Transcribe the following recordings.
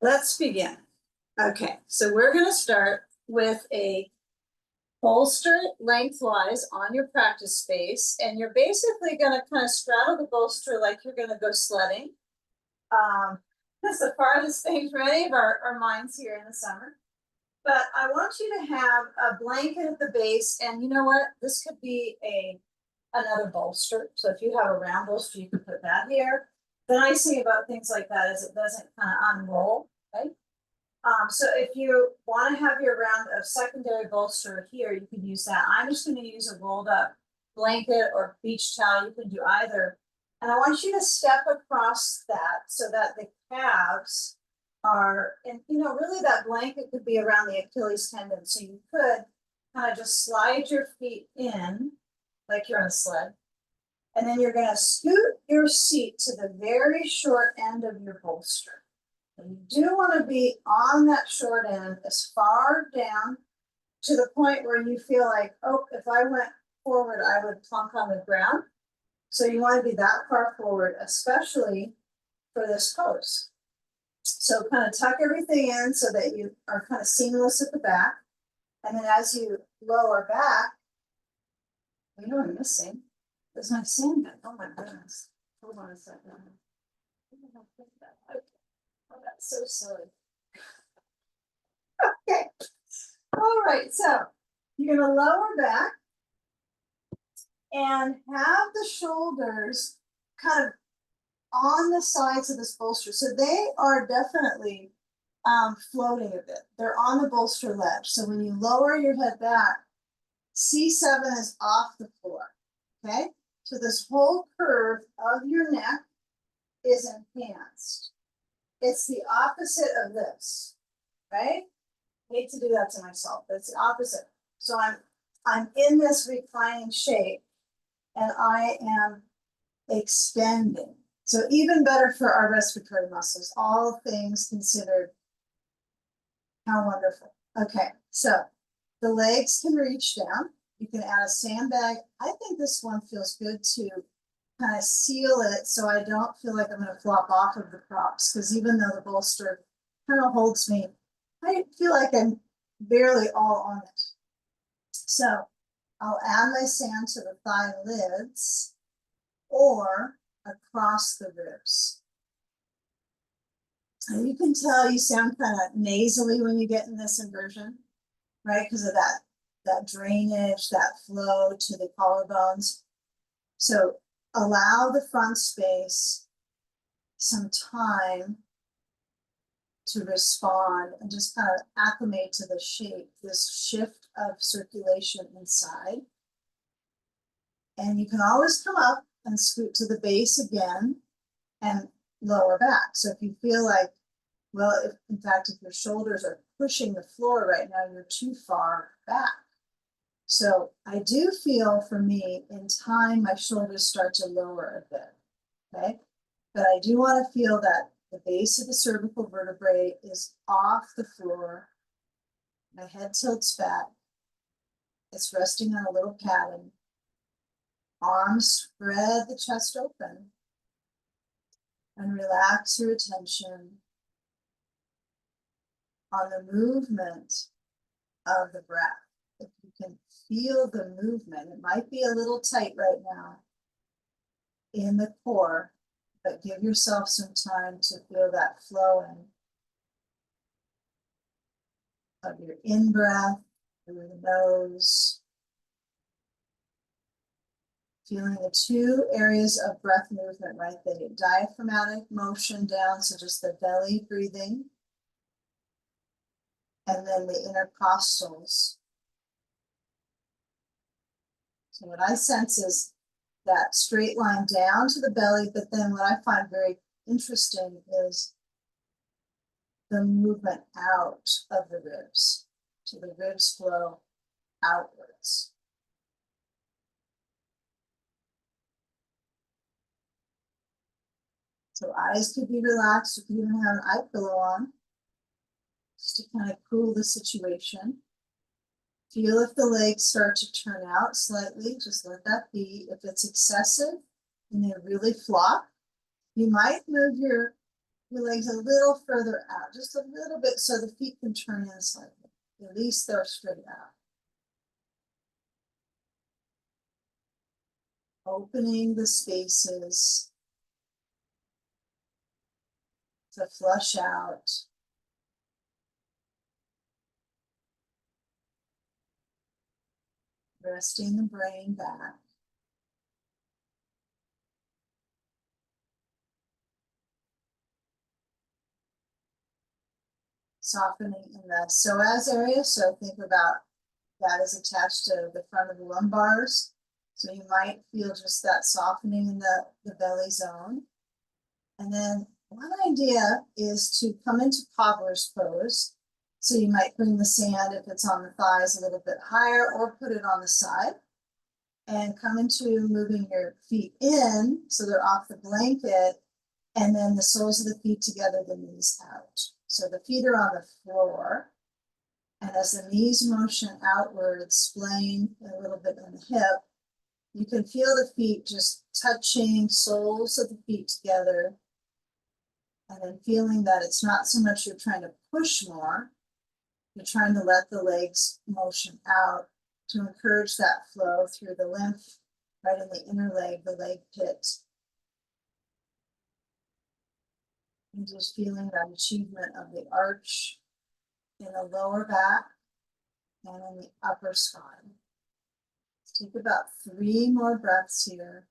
Let's begin. Okay, so we're going to start with a bolster lengthwise on your practice space, and you're basically going to kind of straddle the bolster like you're going to go sledding. That's the farthest thing from any of our minds here in the summer. But I want you to have a blanket at the base, and you know what? This could be another bolster. So if you have a round bolster, you can put that here. The nice thing about things like that is it doesn't kind of unroll, right? So if you want to have your round of secondary bolster here, you can use that. I'm just going to use a rolled up blanket or beach towel. You can do either. And I want you to step across that so that the calves are, and really that blanket could be around the Achilles tendon. So you could kind of just slide your feet in like you're on a sled. And then you're going to scoot your seat to the very short end of your bolster. And you do want to be on that short end as far down to the point where you feel like, oh, if I went forward, I would plunk on the ground. So you want to be that far forward, especially for this pose. So kind of tuck everything in so that you are kind of seamless at the back. And then as you lower back, you know what I'm missing? There's my sandbag. Oh my goodness. Hold on a second. Okay. Oh, that's so silly. Okay. All right. So you're going to lower back and have the shoulders kind of on the sides of this bolster. So they are definitely floating a bit. They're on the bolster ledge. So when you lower your head back, C7 is off the floor. Okay. So this whole curve of your neck is enhanced. It's the opposite of this, right? I hate to do that to myself, but it's the opposite. So I'm in this reclining shape and I am extending. So even better for our respiratory muscles, all things considered. How wonderful. Okay, so the legs can reach down. You can add a sandbag. I think this one feels good to kind of seal it so I don't feel like I'm going to flop off of the props, because even though the bolster kind of holds me, I feel like I'm barely all on it. So I'll add my sand to the thigh lids or across the ribs. And you can tell you sound kind of nasally when you get in this inversion, right? Because of that drainage, that flow to the collarbones. So allow the front space some time to respond and just kind of acclimate to the shape, this shift of circulation inside. And you can always come up and scoot to the base again and lower back. So if you feel like, well, in fact, if your shoulders are pushing the floor right now, you're too far back. So I do feel, for me, in time, my shoulders start to lower a bit, okay? But I do want to feel that the base of the cervical vertebrae is off the floor. My head tilts back. It's resting on a little padding. Arms spread the chest open. And relax your attention on the movement of the breath. If you can feel the movement, it might be a little tight right now in the core, but give yourself some time to feel that flowing of your in-breath through the nose. Feeling the two areas of breath movement, right? The diaphragmatic motion down, so just the belly breathing. And then the intercostals. So what I sense is that straight line down to the belly, but then what I find very interesting is the movement out of the ribs. So the ribs flow outwards. So eyes could be relaxed. You could even have an eye pillow on, just to kind of cool the situation. Feel if the legs start to turn out slightly, just let that be. If it's excessive and they really flop, you might move your your legs a little further out, just a little bit so the feet can turn in slightly. At least they're straight out. Opening the spaces to flush out. Resting the brain back. Softening in the psoas area, so think about that is attached to the front of the lumbars. So you might feel just that softening in the belly zone. And then one idea is to come into cobbler's pose. So you might bring the sand, if it's on the thighs, a little bit higher, or put it on the side. And come into moving your feet in, so they're off the blanket, and then the soles of the feet together, the knees out. So the feet are on the floor. And as the knees motion outward, splaying a little bit in the hip, you can feel the feet just touching, soles of the feet together. And then feeling that it's not so much you're trying to push more, you're trying to let the legs motion out to encourage that flow through the lymph right in the inner leg, the leg pit. And just feeling that achievement of the arch in the lower back and in the upper spine. Let's take about 3 more breaths here.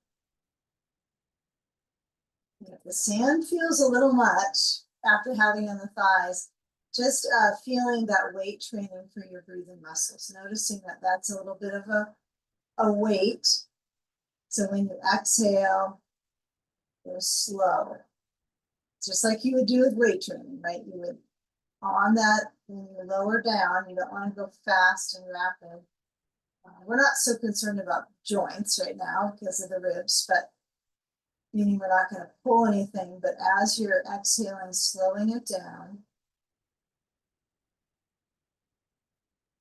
And if the sand feels a little much after having on the thighs, just feeling that weight training for your breathing muscles, noticing that that's a little bit of a weight. So when you exhale, go slow. Just like you would do with weight training, right? You would, on that, when you lower down, you don't want to go fast and rapid. We're not so concerned about joints right now because of the ribs, but meaning we're not going to pull anything, but as you're exhaling, slowing it down.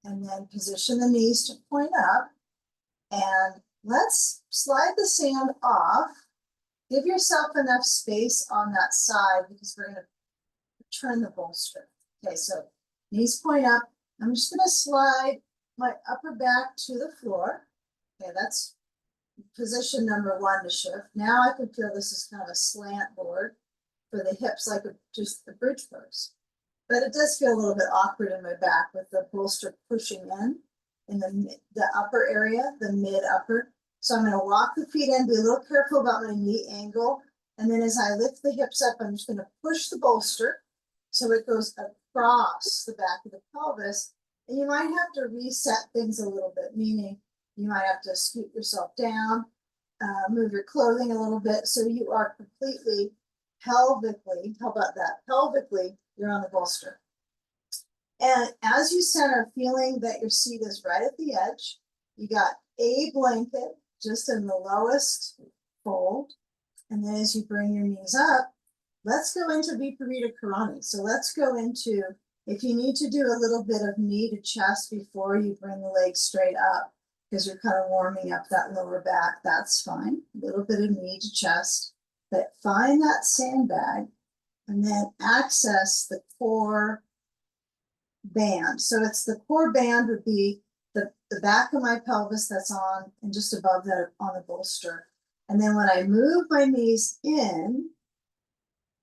And then position the knees to point up. And let's slide the sand off. Give yourself enough space on that side because we're going to turn the bolster. Okay, so knees point up. I'm just going to slide my upper back to the floor. Okay, that's position number 1 to shift. Now I can feel this is kind of a slant board for the hips, like just a bridge pose. But it does feel a little bit awkward in my back with the bolster pushing in the upper area, the mid upper. So I'm going to walk the feet in, be a little careful about my knee angle. And then as I lift the hips up, I'm just going to push the bolster so it goes across the back of the pelvis. And you might have to reset things a little bit, meaning you might have to scoot yourself down, move your clothing a little bit so you are completely pelvically, how about that? Pelvically, you're on the bolster. And as you center, feeling that your seat is right at the edge, you got a blanket just in the lowest fold. And then as you bring your knees up, let's go into Viparita Karani. So let's go into, if you need to do a little bit of knee to chest before you bring the legs straight up, because you're kind of warming up that lower back, that's fine. A little bit of knee to chest, but find that sandbag and then access the core band. So it's the core band would be the back of my pelvis that's on and just above that on the bolster. And then when I move my knees in,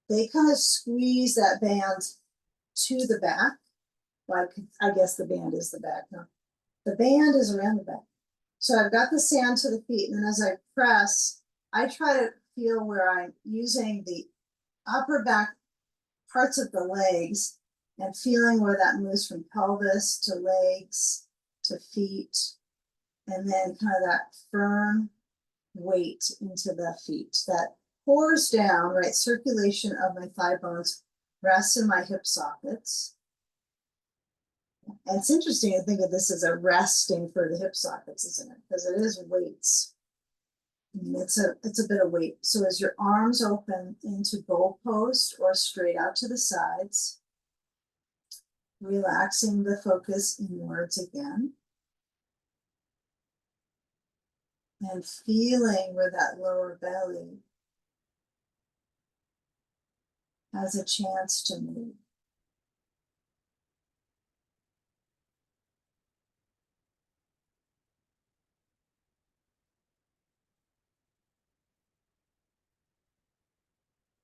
they kind of squeeze that band to the back. Like, I guess the band is the back. No, the band is around the back. So I've got the sand to the feet, and then as I press, I try to feel where I'm using the upper back parts of the legs and feeling where that moves from pelvis to legs to feet, and then kind of that firm weight into the feet that pours down, right? Circulation of my thigh bones rests in my hip sockets. And it's interesting to think of this as a resting for the hip sockets, isn't it? Because it is weights. It's a bit of weight. So as your arms open into bow pose or straight out to the sides, relaxing the focus inwards again. And feeling where that lower belly has a chance to move.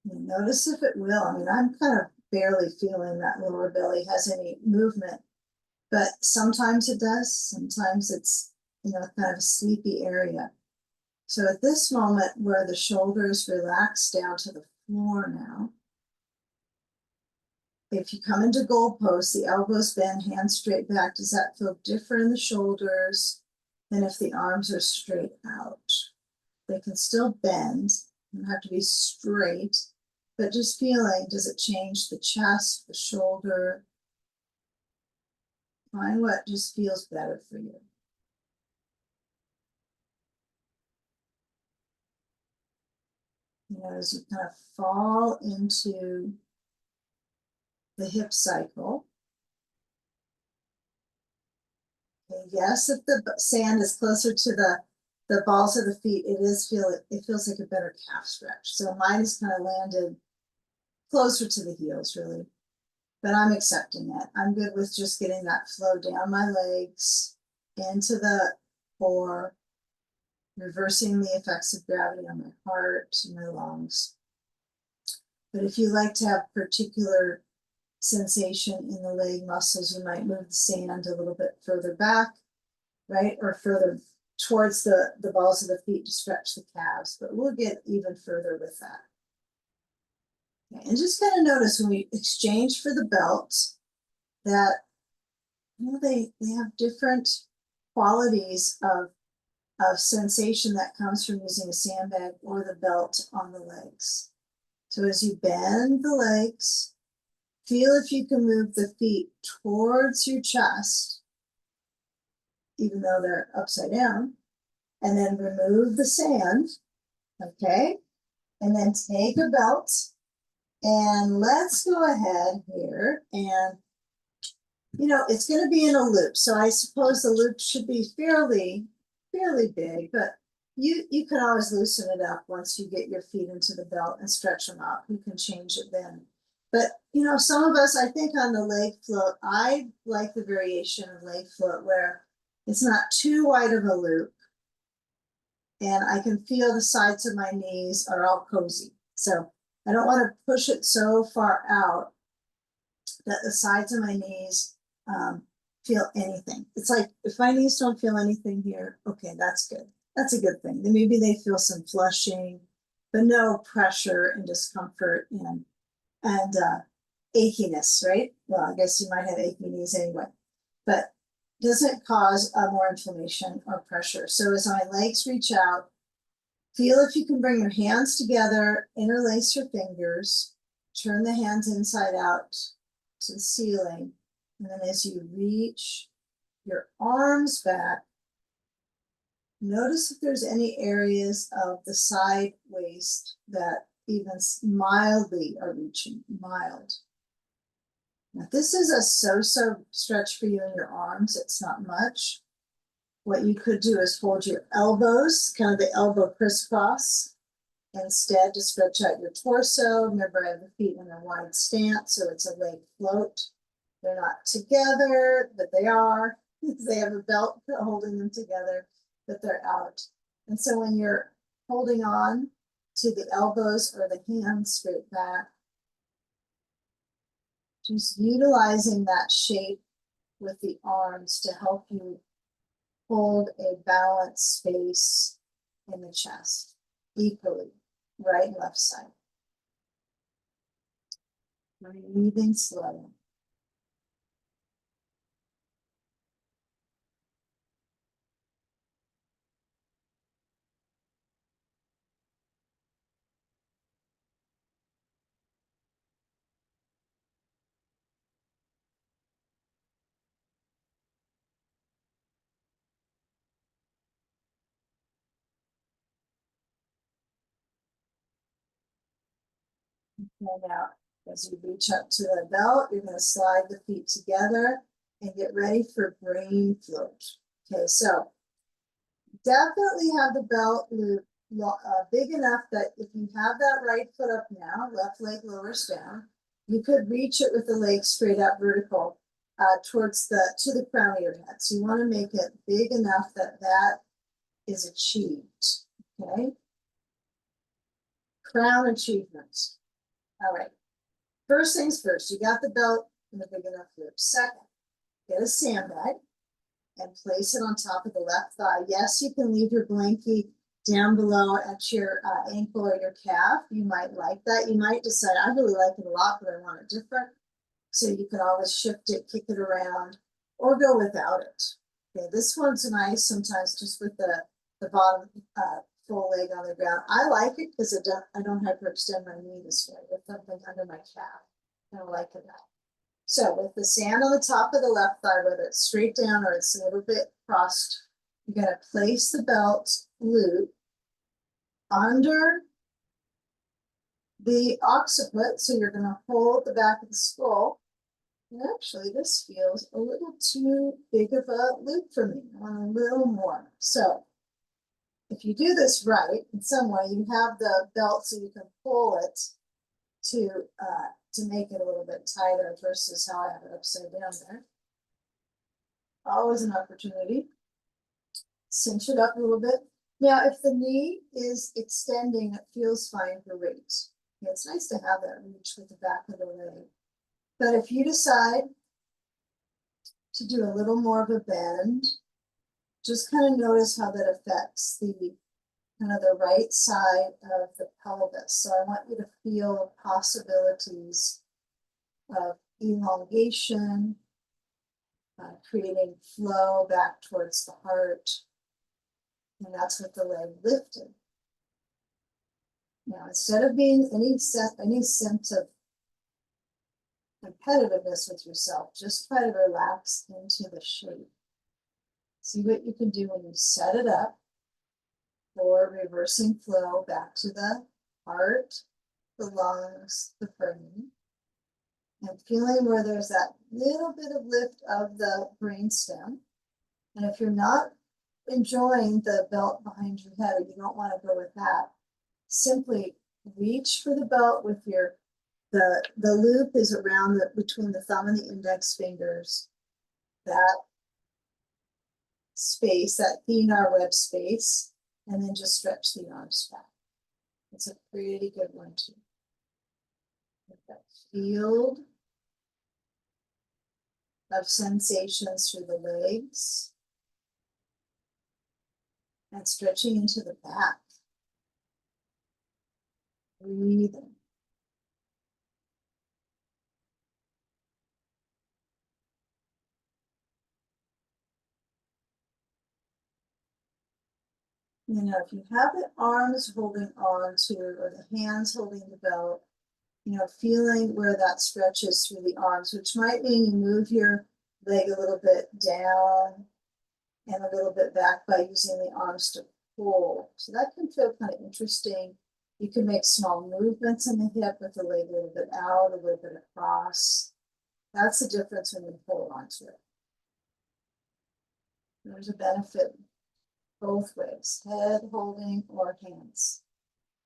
And notice if it will. I mean, I'm kind of barely feeling that lower belly has any movement, but sometimes it does. Sometimes it's, kind of a sleepy area. So at this moment where the shoulders relax down to the floor now, if you come into goalpost, the elbows bend, hands straight back. Does that feel different in the shoulders than if the arms are straight out? They can still bend, you don't have to be straight, but just feeling, does it change the chest, the shoulder? Find what just feels better for you. As you kind of fall into the hip cycle. Okay, yes, if the sand is closer to the balls of the feet, it feels like a better calf stretch. So mine is kind of landed closer to the heels, really. But I'm accepting it. I'm good with just getting that flow down my legs, into the core, reversing the effects of gravity on my heart and my lungs. But if you like to have particular sensation in the leg muscles, you might move the sand a little bit further back, right? Or further towards the balls of the feet to stretch the calves, but we'll get even further with that. Okay, and just kind of notice when we exchange for the belts that they have different qualities of sensation that comes from using a sandbag or the belt on the legs. So as you bend the legs, feel if you can move the feet towards your chest, even though they're upside down, and then remove the sand, okay? And then take a belt, and let's go ahead here, and it's going to be in a loop, so I suppose the loop should be fairly big, but you can always loosen it up once you get your feet into the belt and stretch them out. You can change it then. But some of us, I think on the leg float, I like the variation of leg float where it's not too wide of a loop, and I can feel the sides of my knees are all cozy. So I don't want to push it so far out that the sides of my knees feel anything. It's like if my knees don't feel anything here, okay, that's good. That's a good thing. Then maybe they feel some flushing, but no pressure and discomfort and achiness, right? Well, I guess you might have achy knees anyway, but doesn't cause more inflammation or pressure. So as my legs reach out, feel if you can bring your hands together, interlace your fingers, turn the hands inside out to the ceiling, and then as you reach your arms back, notice if there's any areas of the side waist that even mildly are reaching, mild. Now, this is a so-so stretch for you in your arms. It's not much. What you could do is hold your elbows, kind of the elbow crisscross, instead to stretch out your torso. Remember, I have the feet in a wide stance, so it's a leg float. They're not together, but they are. They have a belt holding them together, but they're out. And so when you're holding on to the elbows or the hands straight back, just utilizing that shape with the arms to help you hold a balanced space in the chest equally, right and left side. Breathing slow. And out. As you reach up to the belt, you're going to slide the feet together and get ready for brain float. Okay, so definitely have the belt loop big enough that if you have that right foot up now, left leg lowers down, you could reach it with the leg straight up vertical towards to the crown of your head. So you want to make it big enough that that is achieved. Okay. Crown achievement. All right. First things first, you got the belt and the big enough loop. Second, get a sandbag and place it on top of the left thigh. Yes, you can leave your blankie down below at your ankle or your calf. You might like that. You might decide, I really like it a lot, but I want it different. So you can always shift it, kick it around, or go without it. Okay, this one's nice sometimes just with the bottom full leg on the ground. I like it because I don't have to extend my knee this way with something under my calf. I don't like that. So with the sand on the top of the left thigh, whether it's straight down or it's a little bit crossed, you're going to place the belt loop under the occiput. So you're going to hold the back of the skull. And actually, this feels a little too big of a loop for me. I want a little more. So if you do this right, in some way, you have the belt so you can pull it to make it a little bit tighter versus how I have it upside down there. Always an opportunity. Cinch it up a little bit. Now, if the knee is extending, it feels fine for weight. Yeah, it's nice to have that reach with the back of the leg. But if you decide to do a little more of a bend, just kind of notice how that affects the kind of the right side of the pelvis. So I want you to feel possibilities of elongation, creating flow back towards the heart. And that's with the leg lifted. Now, instead of being any sense of competitiveness with yourself, just try to relax into the shape. See what you can do when you set it up for reversing flow back to the heart, the lungs, the brain, and feeling where there's that little bit of lift of the brainstem. And if you're not enjoying the belt behind your head, or you don't want to go with that, simply reach for the belt with the loop is around between the thumb and the index fingers. That space, that thenar web space, and then just stretch the arms back. It's a pretty good one too. Get that field of sensations through the legs and stretching into the back. Breathing. You know, if you have the arms holding on to, or the hands holding the belt, you know, feeling where that stretches through the arms, which might mean you move your leg a little bit down and a little bit back by using the arms to pull. So that can feel kind of interesting. You can make small movements in the hip with the leg a little bit out, a little bit across. That's the difference when you hold onto it. There's a benefit both ways, head holding or hands.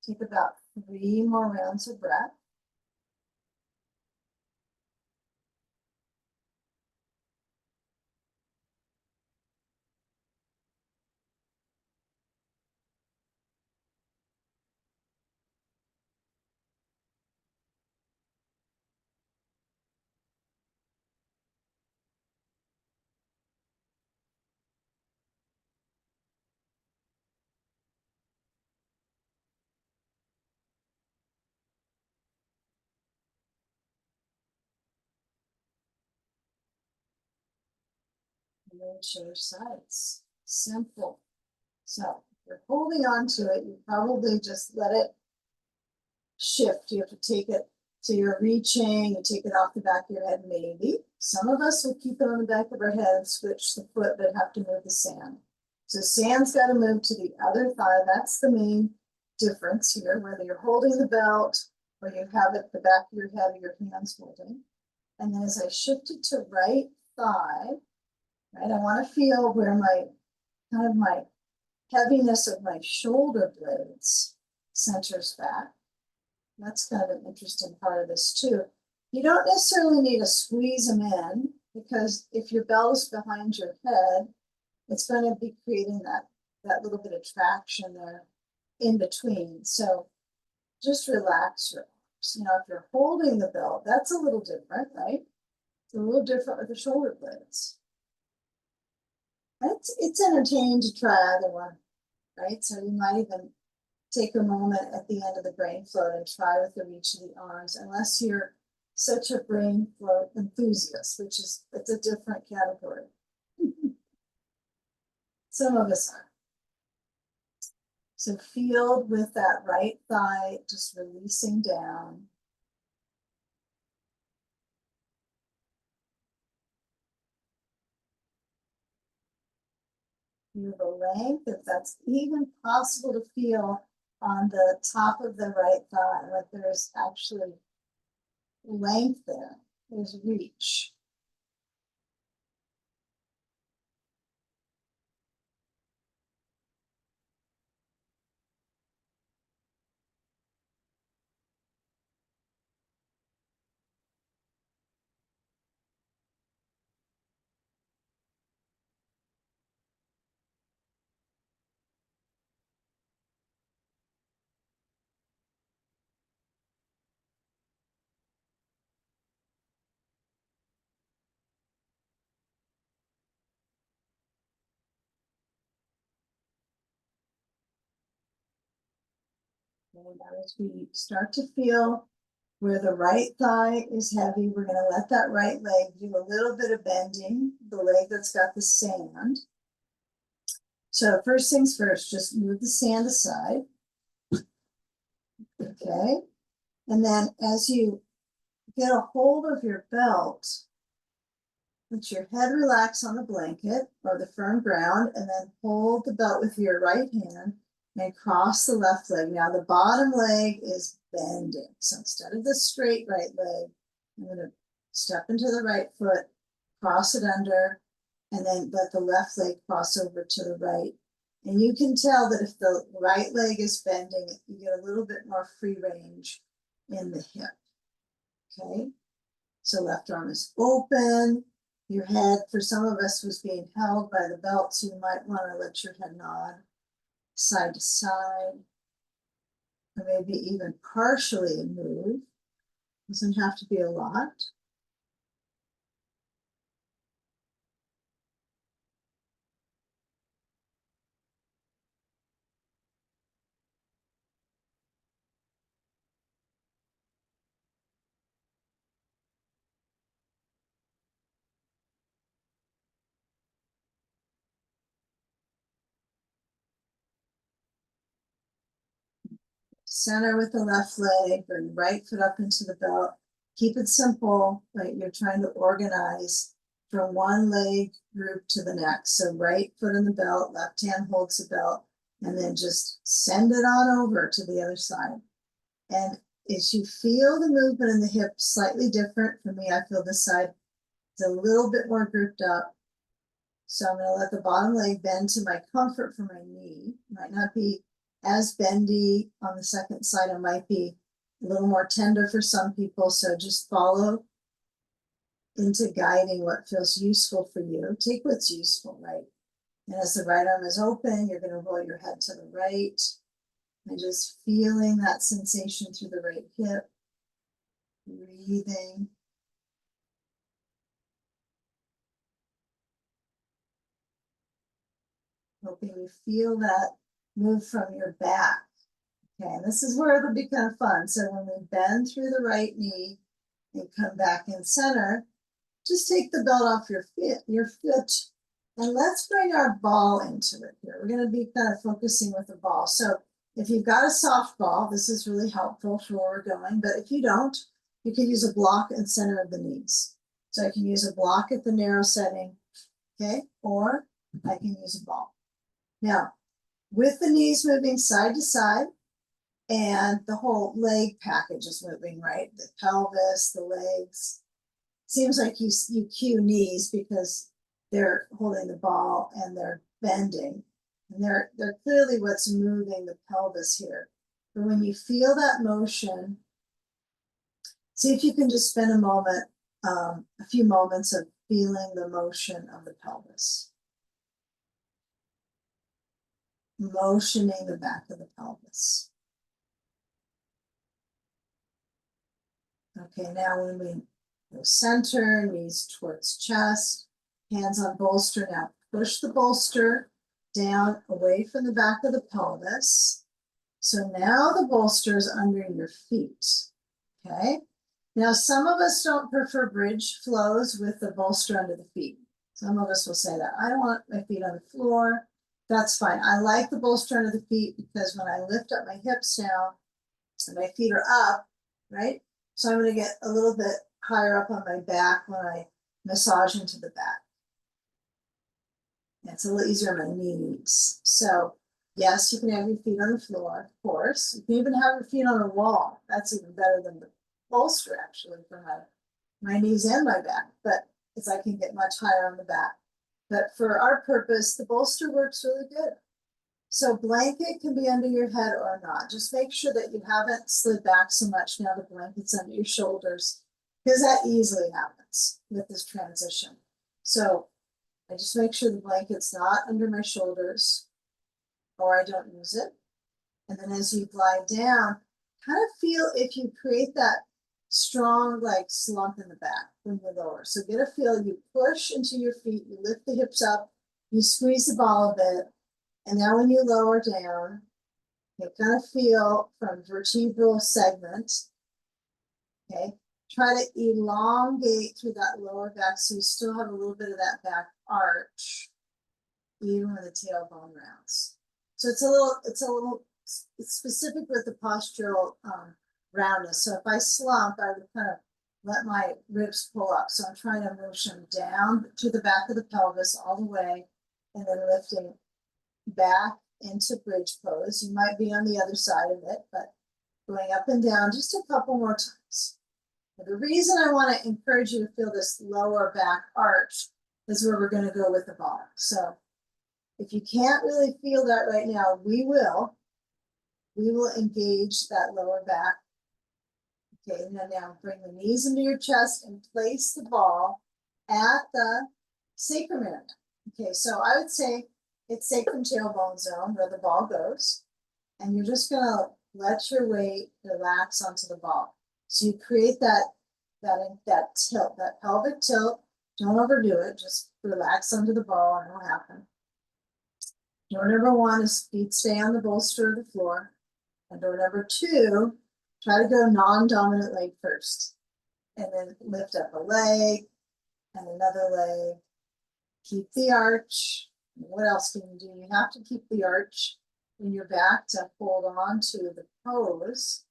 Take about 3 more rounds of breath. And then change sides. Simple. So if you're holding on to it, you probably just let it shift. You have to take it, so you're reaching, you take it off the back of your head, maybe. Some of us will keep it on the back of our head and switch the foot, but have to move the sand. So sand's got to move to the other thigh. That's the main difference here, whether you're holding the belt or you have it at the back of your head or your hands holding. And then as I shift it to right thigh, right, I want to feel where my heaviness of my shoulder blades centers back. That's kind of an interesting part of this too. You don't necessarily need to squeeze them in, because if your belt is behind your head, it's going to be creating that little bit of traction there in between. So just relax your arms. You know, if you're holding the belt, that's a little different, right? It's a little different with the shoulder blades. It's entertaining to try either one, right? So you might even take a moment at the end of the brain float and try with the reach of the arms, unless you're such a brain float enthusiast, which is, it's a different category. Some of us are. So feel with that right thigh just releasing down. Feel the length, if that's even possible to feel on the top of the right thigh, like there's actually length there, there's reach. And now as we start to feel where the right thigh is heavy, we're going to let that right leg do a little bit of bending, the leg that's got the sand. So first things first, just move the sand aside. Okay. And then as you get a hold of your belt, let your head relax on the blanket or the firm ground, and then hold the belt with your right hand and cross the left leg. Now the bottom leg is bending. So instead of the straight right leg, I'm going to step into the right foot, cross it under, and then let the left leg cross over to the right. And you can tell that if the right leg is bending, you get a little bit more free range in the hip. Okay, so left arm is open. Your head, for some of us, was being held by the belt, so you might want to let your head nod side to side, or maybe even partially move. Doesn't have to be a lot. Center with the left leg, bring right foot up into the belt. Keep it simple, right? You're trying to organize from one leg group to the next. So right foot in the belt, left hand holds the belt, and then just send it on over to the other side. And as you feel the movement in the hip slightly different, for me, I feel this side is a little bit more grouped up. So I'm going to let the bottom leg bend to my comfort for my knee. Might not be as bendy on the second side. It might be a little more tender for some people. So just follow into guiding what feels useful for you. Take what's useful, right? And as the right arm is open, you're going to roll your head to the right and just feeling that sensation through the right hip. Breathing. Hoping you feel that move from your back. Okay, and this is where it'll be kind of fun. So when we bend through the right knee and come back in center, just take the belt off your foot, and let's bring our ball into it here. We're going to be kind of focusing with the ball. So if you've got a soft ball, this is really helpful for where we're going. But if you don't, you can use a block in center of the knees. So I can use a block at the narrow setting, okay, or I can use a ball. Now, with the knees moving side to side, and the whole leg package is moving, right? The pelvis, the legs. Seems like you cue knees because they're holding the ball and they're bending. And they're clearly what's moving the pelvis here. But when you feel that motion, see if you can just spend a moment, a few moments of feeling the motion of the pelvis. Motioning the back of the pelvis. Okay, now when we go center, knees towards chest, hands on bolster. Now push the bolster down away from the back of the pelvis. So now the bolster is under your feet. Okay. Now some of us don't prefer bridge flows with the bolster under the feet. Some of us will say that I don't want my feet on the floor. That's fine. I like the bolster under the feet because when I lift up my hips now, and my feet are up, right? So I'm going to get a little bit higher up on my back when I massage into the back. It's a little easier on my knees. So yes, you can have your feet on the floor, of course. You can even have your feet on a wall. That's even better than the bolster actually for my knees and my back, but because I can get much higher on the back. But for our purpose, the bolster works really good. So blanket can be under your head or not. Just make sure that you haven't slid back so much now the blanket's under your shoulders, because that easily happens with this transition. So I just make sure the blanket's not under my shoulders or I don't use it. And then as you glide down, kind of feel if you create that strong like slump in the back when you lower. So get a feel, you push into your feet, you lift the hips up, you squeeze the ball a bit. And now when you lower down, you kind of feel from vertebral segment, okay? Try to elongate through that lower back so you still have a little bit of that back arch, even when the tailbone rounds. So it's a little specific with the postural roundness. So if I slump, I would kind of let my ribs pull up. So I'm trying to motion down to the back of the pelvis all the way, and then lifting back into bridge pose. You might be on the other side of it, but going up and down just a couple more times. But the reason I want to encourage you to feel this lower back arch is where we're going to go with the ball. So if you can't really feel that right now, we will engage that lower back. Okay, now bring the knees into your chest and place the ball at the sacrum area. Okay, so I would say it's sacrum tailbone zone where the ball goes, and you're just gonna let your weight relax onto the ball. So you create that tilt, that pelvic tilt. Don't overdo it, just relax under the ball and it'll happen. Door number one is feet stay on the bolster of the floor. And door number two, try to go non-dominant leg first. And then lift up a leg and another leg. Keep the arch. What else can you do? You have to keep the arch in your back to hold on to the pose,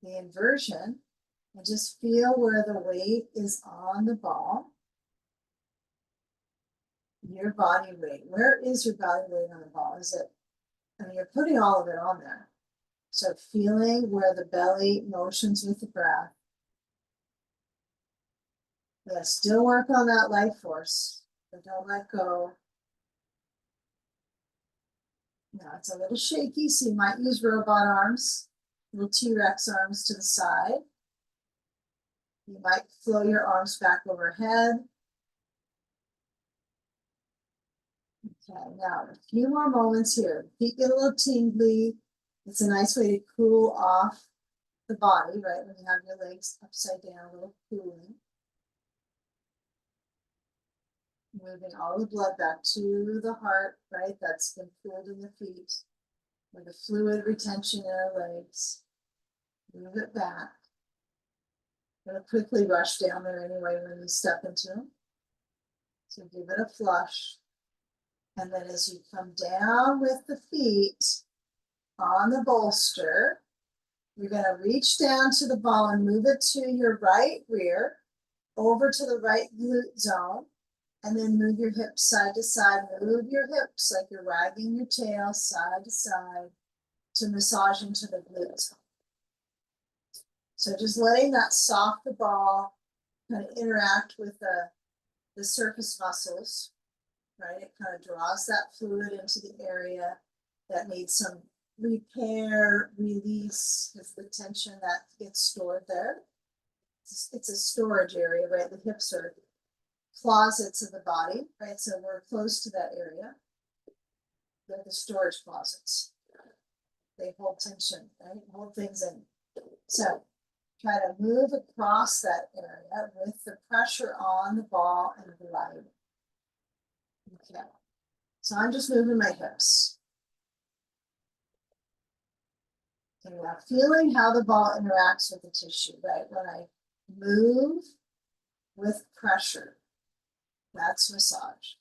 the inversion, and just feel where the weight is on the ball. Your body weight. Where is your body weight on the ball? Is it, I mean, you're putting all of it on there. So feeling where the belly motions with the breath. Yeah, still work on that life force, but don't let go. Now it's a little shaky, so you might use robot arms, little T-Rex arms to the side. You might flow your arms back overhead. Okay, now a few more moments here. Feet get a little tingly. It's a nice way to cool off the body, right? When you have your legs upside down, a little cooling. Moving all the blood back to the heart, right? That's been cooled in the feet. With the fluid retention in our legs. Move it back. It'll quickly rush down there anyway when you step into them. So give it a flush. And then as you come down with the feet on the bolster, you're going to reach down to the ball and move it to your right rear, over to the right glute zone, and then move your hips side to side. Move your hips like you're wagging your tail side to side to massage into the glute zone. So just letting that soft ball kind of interact with the surface muscles. right? It kind of draws that fluid into the area that needs some repair, release, with the tension that gets stored there. It's a storage area, right? The hips are closets of the body, right? So we're close to that area. They're the storage closets. They hold tension, right? Hold things in. So try to move across that area with the pressure on the ball and glide. Okay. So I'm just moving my hips. Okay, now feeling how the ball interacts with the tissue, right? When I move with pressure, that's massage.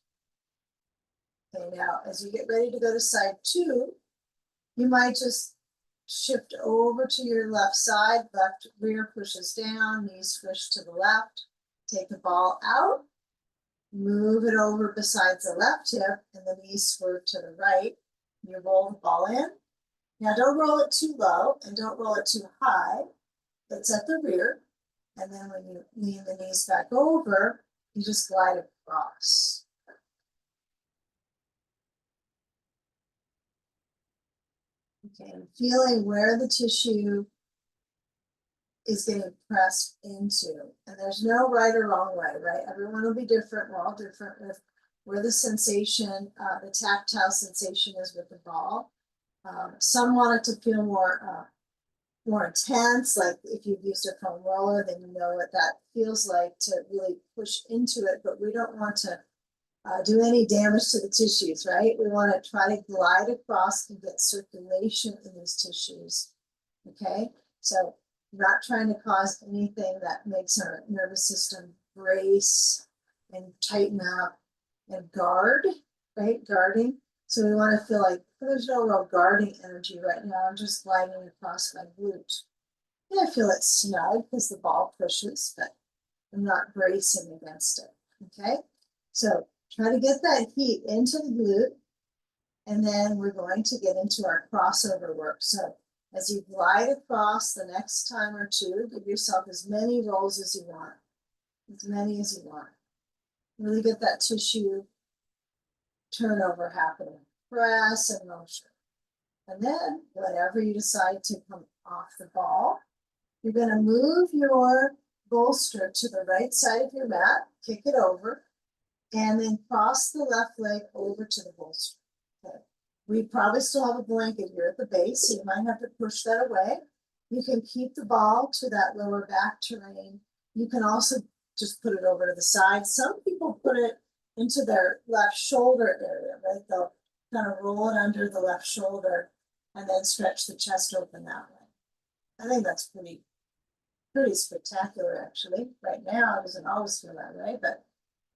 Okay, now as you get ready to go to side 2, you might just shift over to your left side, left rear pushes down, knees push to the left, take the ball out, move it over besides the left hip, and the knees swerve to the right. You roll the ball in. Now don't roll it too low and don't roll it too high. It's at the rear. And then when you lean the knees back over, you just glide across. Okay, and feeling where the tissue is getting pressed into. And there's no right or wrong way, right? Everyone will be different. We're all different with where the sensation, the tactile sensation is with the ball. Some want it to feel more intense, like if you've used a foam roller, then you know what that feels like to really push into it, but we don't want to do any damage to the tissues, right? We want to try to glide across and get circulation in these tissues, okay? So not trying to cause anything that makes our nervous system brace and tighten up and guard, right? Guarding. So we want to feel like there's no real guarding energy right now. I'm just gliding across my glute. And I feel it snug because the ball pushes, but I'm not bracing against it. Okay. So try to get that heat into the glute. And then we're going to get into our crossover work. So as you glide across the next time or two, give yourself as many rolls as you want, as many as you want. Really get that tissue turnover happening, press and motion. And then whenever you decide to come off the ball, you're going to move your bolster to the right side of your mat, kick it over, and then cross the left leg over to the bolster. Okay. We probably still have a blanket here at the base, so you might have to push that away. You can keep the ball to that lower back terrain. You can also just put it over to the side. Some people put it into their left shoulder area, right? They'll kind of roll it under the left shoulder and then stretch the chest open that way. I think that's pretty spectacular, actually. Right now, it doesn't always feel that way, but it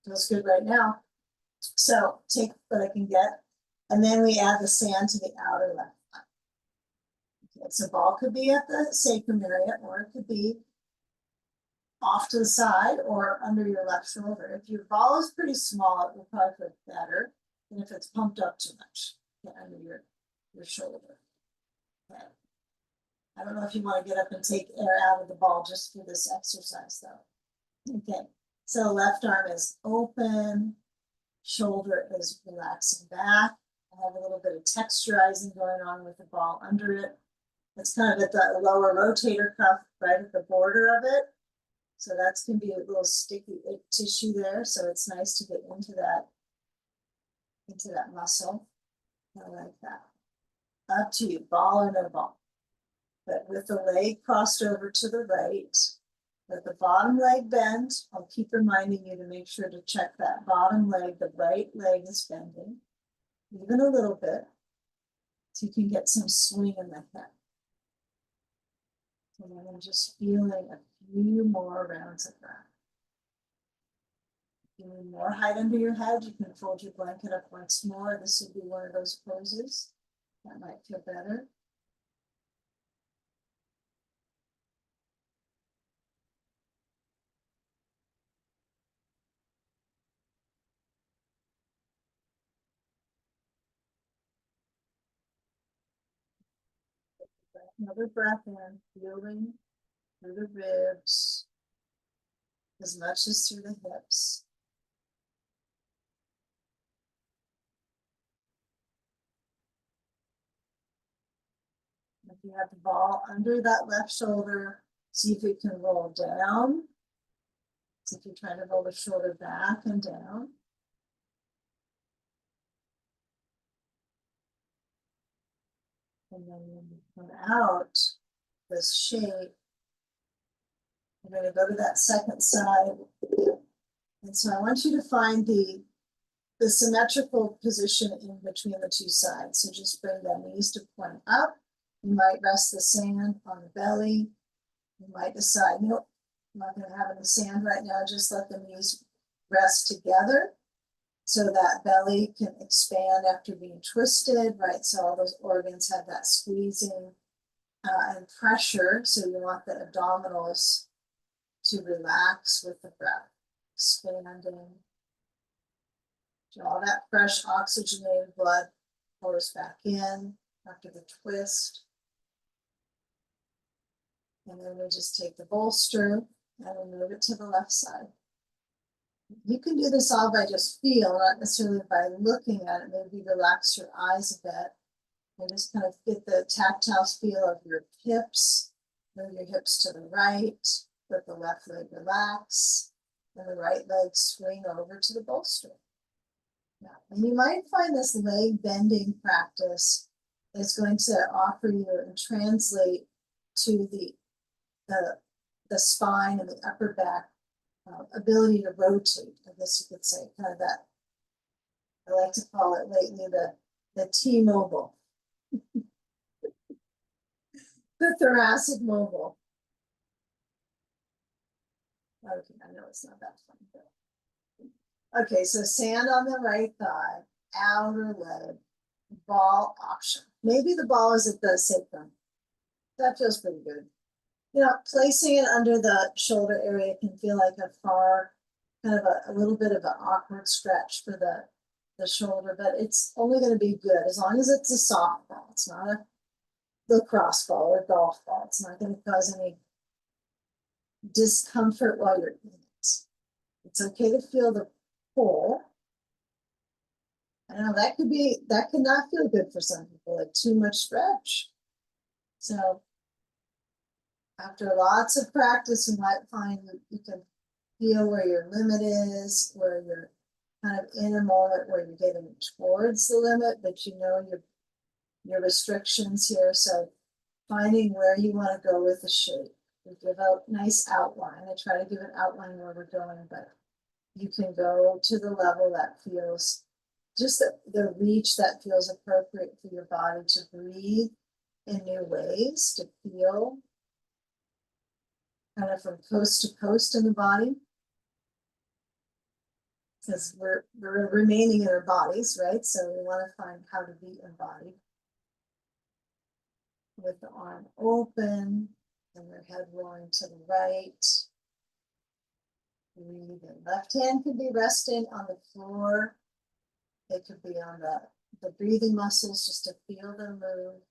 feels good right now. So take what I can get, and then we add the sand to the outer left leg. Okay, so ball could be at the sacrum area, or it could be off to the side or under your left shoulder. If your ball is pretty small, it will probably feel better than if it's pumped up too much under your shoulder. Okay. I don't know if you want to get up and take air out of the ball just for this exercise though. Okay, so left arm is open, shoulder is relaxing back. I have a little bit of texturizing going on with the ball under it. It's kind of at the lower rotator cuff, right at the border of it. So that's going to be a little sticky tissue there. So it's nice to get into that muscle. I like that. Up to you, ball or no ball. But with the leg crossed over to the right, with the bottom leg bent, I'll keep reminding you to make sure to check that bottom leg. The right leg is bending, even a little bit, so you can get some swing in the head. And then I'm just feeling a few more rounds of that. If you need more height under your head, you can fold your blanket up once more. This would be one of those poses. That might feel better. Another breath in, feeling through the ribs as much as through the hips. you have the ball under that left shoulder, see if it can roll down. So if you're trying to roll the shoulder back and down. And then when you come out this shape, you're going to go to that second side. And so I want you to find the symmetrical position in between the two sides. So just bring the knees to point up. You might rest the sand on the belly. You might decide, nope, I'm not going to have any sand right now. Just let the knees rest together so that belly can expand after being twisted, right? So all those organs have that squeezing and pressure. So you want the abdominals to relax with the breath, expanding. So all that fresh oxygenated blood pours back in after the twist. And then we just take the bolster and we move it to the left side. You can do this all by just feel, not necessarily by looking at it. Maybe relax your eyes a bit and just kind of get the tactile feel of your hips. Move your hips to the right, let the left leg relax, and the right leg swing over to the bolster. Yeah. And you might find this leg bending practice is going to offer you and translate to the spine and the upper back ability to rotate, I guess you could say, kind of that, I like to call it lately the T-mobile, the thoracic mobile. Okay, I know it's not that fun, but okay, so sand on the right thigh, outer leg, ball option. Maybe the ball is at the sacrum. That feels pretty good. You know, placing it under the shoulder area can feel like a far, kind of a little bit of an awkward stretch for the shoulder, but it's only going to be good as long as it's a soft ball. It's not a lacrosse ball or golf ball. It's not going to cause any discomfort while you're in it. It's okay to feel the pull. I know that could not feel good for some people, like too much stretch. So after lots of practice, you might find you can feel where your limit is, where you're kind of in a moment where you're getting towards the limit, but you know your restrictions here. So finding where you want to go with the shape. We give a nice outline. I try to give an outline where we're going, but you can go to the level that feels just the reach that feels appropriate for your body to breathe in new ways, to feel kind of from coast to coast in the body. Because we're remaining in our bodies, right? So we want to find how to be embodied. With the arm open and your head rolling to the right. Breathe in. Left hand could be resting on the floor. It could be on the breathing muscles just to feel them move.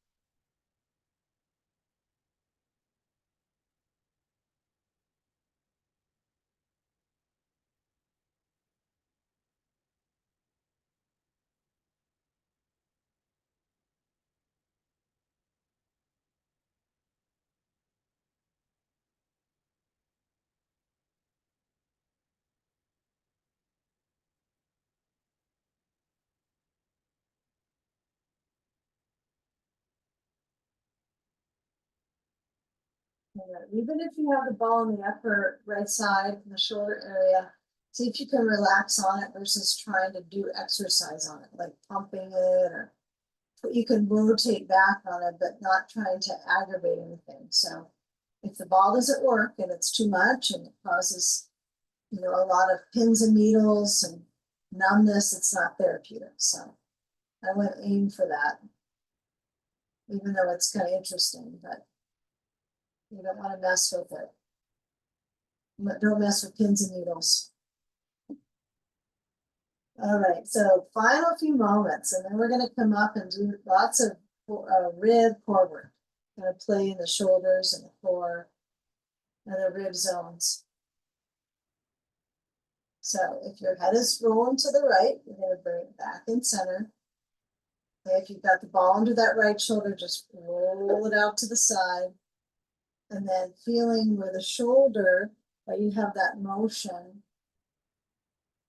Even if you have the ball in the upper right side in the shoulder area, see if you can relax on it versus trying to do exercise on it, like pumping it, or you can rotate back on it, but not trying to aggravate anything. So if the ball doesn't work and it's too much and it causes, you know, a lot of pins and needles and numbness, it's not therapeutic. So I wouldn't aim for that, even though it's kind of interesting, but you don't want to mess with it. Don't mess with pins and needles. All right, so final few moments, and then we're going to come up and do lots of rib core work. Going to play in the shoulders and the core and the rib zones. So if your head is rolling to the right, you're going to bring it back in center. Okay, if you've got the ball under that right shoulder, just roll it out to the side. And then feeling where the shoulder, where you have that motion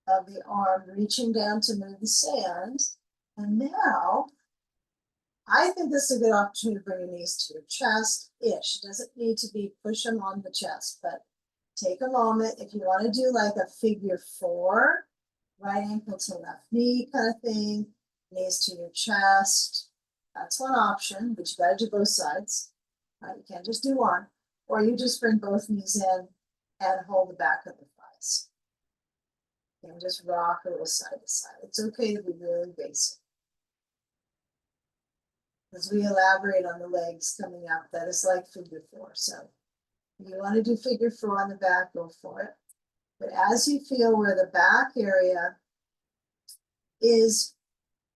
of the arm reaching down to move the sand. And now, I think this is a good opportunity to bring your knees to your chest-ish. It doesn't need to be push them on the chest, but take a moment. If you want to do like a figure 4, right ankle to left knee kind of thing, knees to your chest. That's one option, but you got to do both sides. You can't just do one. Or you just bring both knees in and hold the back of the thighs. And just rock a little side to side. It's okay to be really basic. As we elaborate on the legs coming up, that is like figure 4. So if you want to do figure 4 on the back, go for it. But as you feel where the back area is,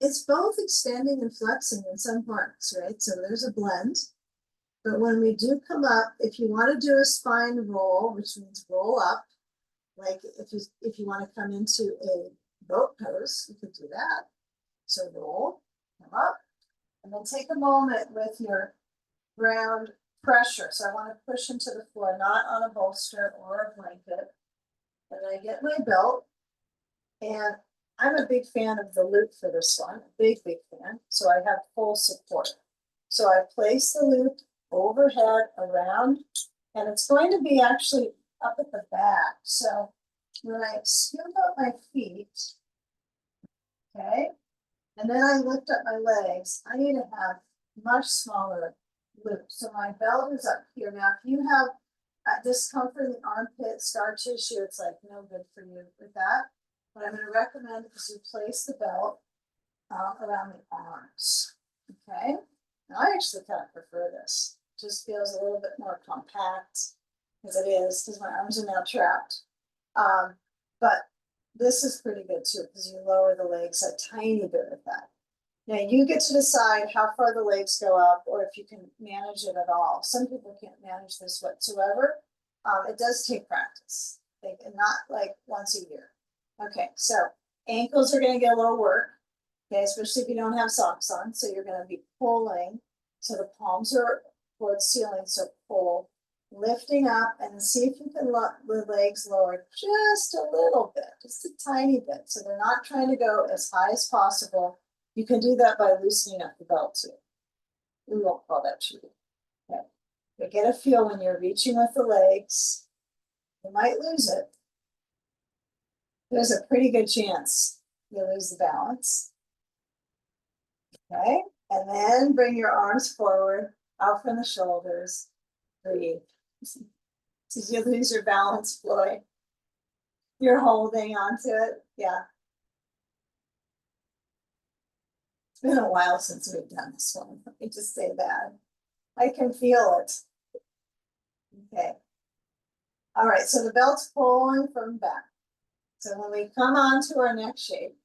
it's both extending and flexing in some parts, right? So there's a blend. But when we do come up, if you want to do a spine roll, which means roll up, like if you want to come into a boat pose, you could do that. So roll, come up, and then take a moment with your ground pressure. So I want to push into the floor, not on a bolster or a blanket. And I get my belt, and I'm a big fan of the loop for this one, big fan. So I have full support. So I place the loop overhead around, and it's going to be actually up at the back. So when I scoop up my feet, okay, and then I lift up my legs, I need to have much smaller loop. So my belt is up here. Now, if you have discomfort in the armpit, scar tissue, it's like no good for you with that. What I'm going to recommend is you place the belt around the arms. Okay, now I actually kind of prefer this. It just feels a little bit more compact, as it is, because my arms are now trapped. But this is pretty good too, because you lower the legs a tiny bit with that. Now you get to decide how far the legs go up, or if you can manage it at all. Some people can't manage this whatsoever. It does take practice, and not like once a year. Okay, so ankles are going to get a little work, okay, especially if you don't have socks on. So you're going to be pulling, so the palms are towards ceiling, so pull, lifting up, and see if you can let the legs lower just a little bit, just a tiny bit. So they're not trying to go as high as possible. You can do that by loosening up the belt too. We won't call that cheating. Okay. But get a feel when you're reaching with the legs. You might lose it. There's a pretty good chance you'll lose the balance. Okay, and then bring your arms forward, out from the shoulders. Breathe. Did you lose your balance, Floyd? You're holding onto it. Yeah. It's been a while since we've done this one. Let me just say that. I can feel it. Okay. All right, so the belt's pulling from back. So when we come on to our neck shape,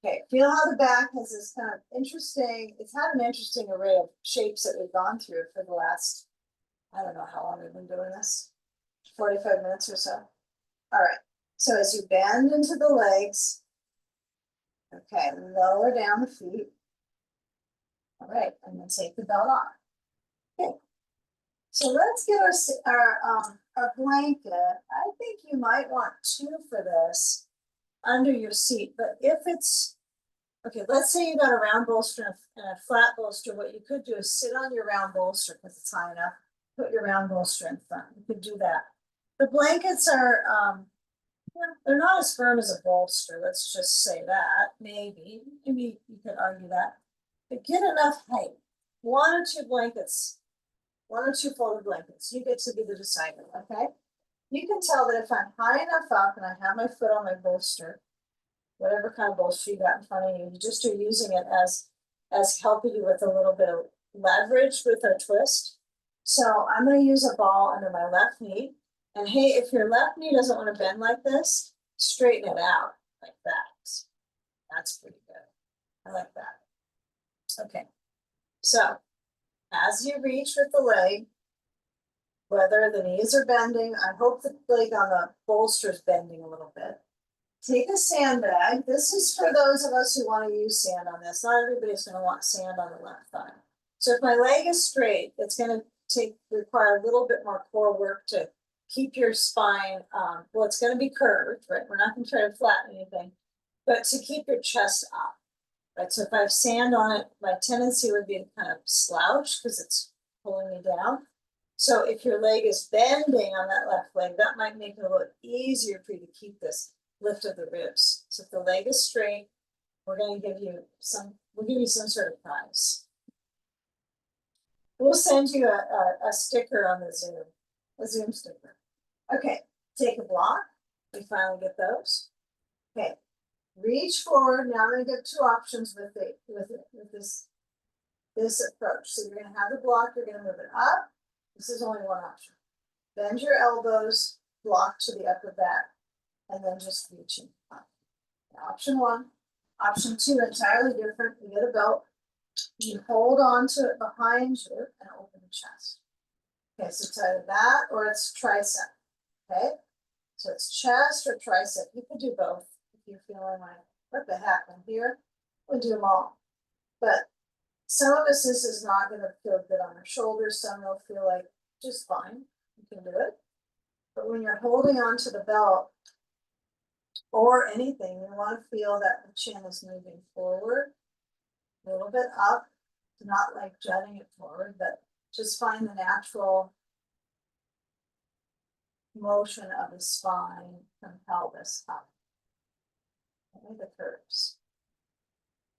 okay, feel how the back has this kind of interesting, it's had an interesting array of shapes that we've gone through for the last, I don't know how long we've been doing this, 45 minutes or so. All right, so as you bend into the legs, okay, lower down the feet. All right, and then take the belt off. Okay, so let's get our blanket. I think you might want 2 for this under your seat, but if it's, okay, let's say you got a round bolster and a flat bolster. What you could do is sit on your round bolster because it's high enough. Put your round bolster in front. You could do that. The blankets are, they're not as firm as a bolster. Let's just say that. Maybe you could argue that. But get enough height. 1 or 2 blankets, 1 or 2 folded blankets. You get to be the decider, okay? You can tell that if I'm high enough up and I have my foot on my bolster, whatever kind of bolster you got in front of you, you just are using it as helping you with a little bit of leverage with a twist. So I'm going to use a ball under my left knee. And hey, if your left knee doesn't want to bend like this, straighten it out like that. That's pretty good. I like that. Okay. So as you reach with the leg, whether the knees are bending, I hope the leg on the bolster is bending a little bit. take a sandbag. This is for those of us who want to use sand on this. Not everybody's going to want sand on the left thigh. So if my leg is straight, it's going to require a little bit more core work to keep your spine, well, it's going to be curved, right? We're not going to try to flatten anything, but to keep your chest up, right? So if I have sand on it, my tendency would be to kind of slouch because it's pulling me down. So if your leg is bending on that left leg, that might make it a little easier for you to keep this lift of the ribs. So if the leg is straight, we're going to give you some, we'll give you some sort of prize. We'll send you a sticker on the Zoom, a Zoom sticker. Okay, take a block. We finally get those. Okay, reach forward. Now I'm going to give two options with this approach. So you're going to have the block. You're going to move it up. This is only one option. Bend your elbows, block to the upper back, and then just reaching up. Option one. Option two, entirely different. You get a belt. You hold on to it behind you and open the chest. Okay, so it's either that or it's tricep. Okay, so it's chest or tricep. You could do both if you're feeling like, what the heck, I'm here. We'll do them all. But some of us, this is not going to feel good on our shoulders. Some will feel like just fine. You can do it. But when you're holding on to the belt or anything, you want to feel that the chin is moving forward, a little bit up, not like jutting it forward, but just find the natural motion of the spine from pelvis up. Okay, the curves.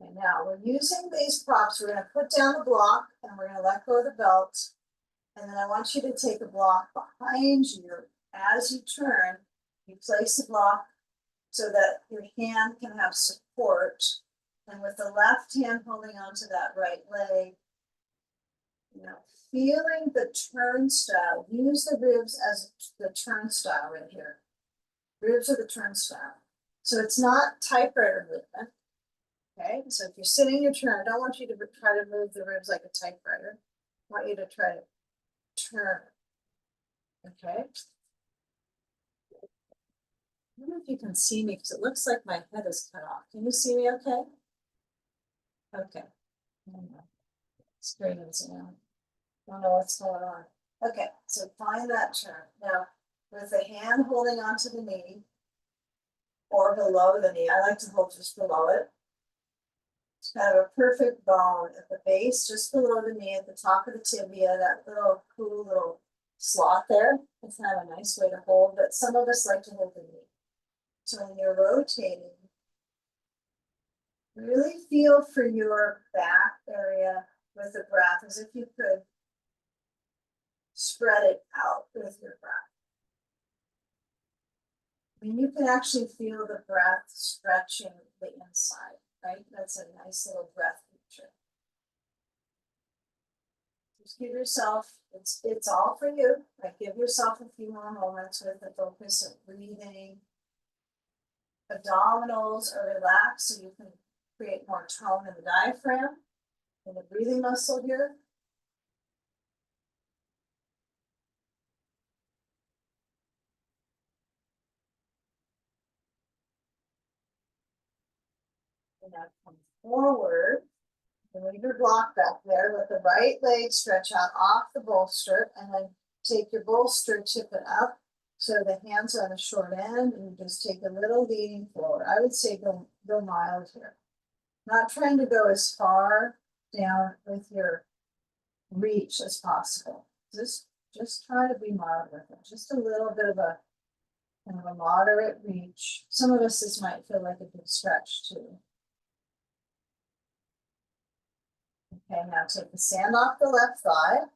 Okay, now we're using these props. We're going to put down the block and we're going to let go of the belt. And then I want you to take a block behind you. As you turn, you place the block so that your hand can have support. And with the left hand holding onto that right leg, you know, feeling the turnstile. Use the ribs as the turnstile right here. Ribs are the turnstile. So it's not typewriter movement. Okay, so if you're sitting in your chair, I don't want you to try to move the ribs like a typewriter. I want you to try to turn. Okay. I don't know if you can see me because it looks like my head is cut off. Can you see me okay? Okay. Straightens it out. Don't know what's going on. Okay, so find that turn. Now, with the hand holding onto the knee or below the knee, I like to hold just below it. It's kind of a perfect bone at the base, just below the knee, at the top of the tibia, that little cool little slot there. It's kind of a nice way to hold, but some of us like to hold the knee. So when you're rotating, really feel for your back area with the breath as if you could spread it out with your breath. I mean, you can actually feel the breath stretching the inside, right? That's a nice little breath feature. Just give yourself, it's all for you. Like, give yourself a few more moments with the focus of breathing. Abdominals are relaxed so you can create more tone in the diaphragm and the breathing muscle here. And now come forward. And leave your block back there. Let the right leg stretch out off the bolster and then take your bolster, tip it up. So the hands are on the short end and you just take a little leaning forward. I would say go mild here. Not trying to go as far down with your reach as possible. Just try to be mild with it. Just a little bit of a kind of a moderate reach. Some of us, this might feel like a big stretch too. Okay, now take the sand off the left thigh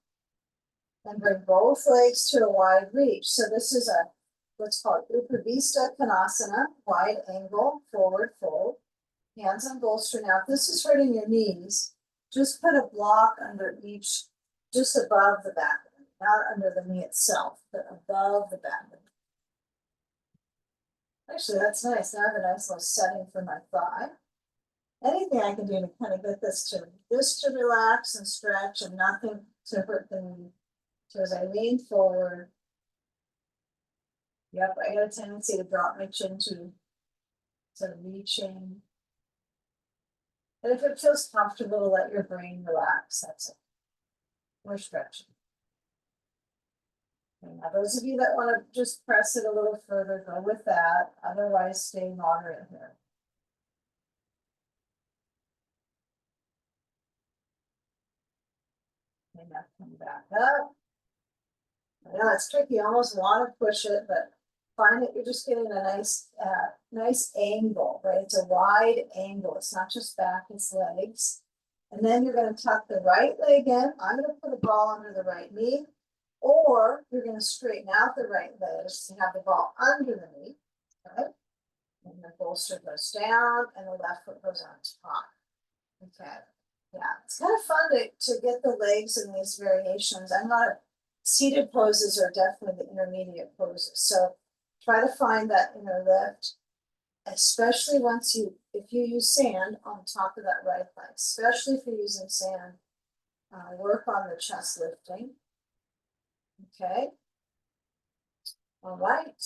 and bring both legs to a wide reach. So this is a, what's called Upavista Konasana, wide angle, forward fold, hands on bolster. Now, if this is hurting your knees, just put a block under each, just above the back of it, not under the knee itself, but above the back of it. Actually, that's nice. Now I have a nice little setting for my thigh. Anything I can do to kind of get this to relax and stretch and nothing to hurt the knee. So as I lean forward, yep, I got a tendency to drop my chin too. So reaching. And if it feels comfortable, let your brain relax, that's it. We're stretching. And now those of you that want to just press it a little further, go with that. Otherwise, stay moderate here. And now come back up. I know it's tricky, you almost want to push it, but find that you're just getting a nice angle, right? It's a wide angle. It's not just back, it's legs. And then you're going to tuck the right leg in. I'm going to put a ball under the right knee, or you're going to straighten out the right leg to have the ball under the knee. Okay? And the bolster goes down and the left foot goes on top. Okay. Yeah, it's kind of fun to get the legs in these variations. I'm not seated poses are definitely the intermediate poses. So try to find that inner lift, especially if you use sand on top of that right leg, especially if you're using sand, work on the chest lifting. Okay. All right.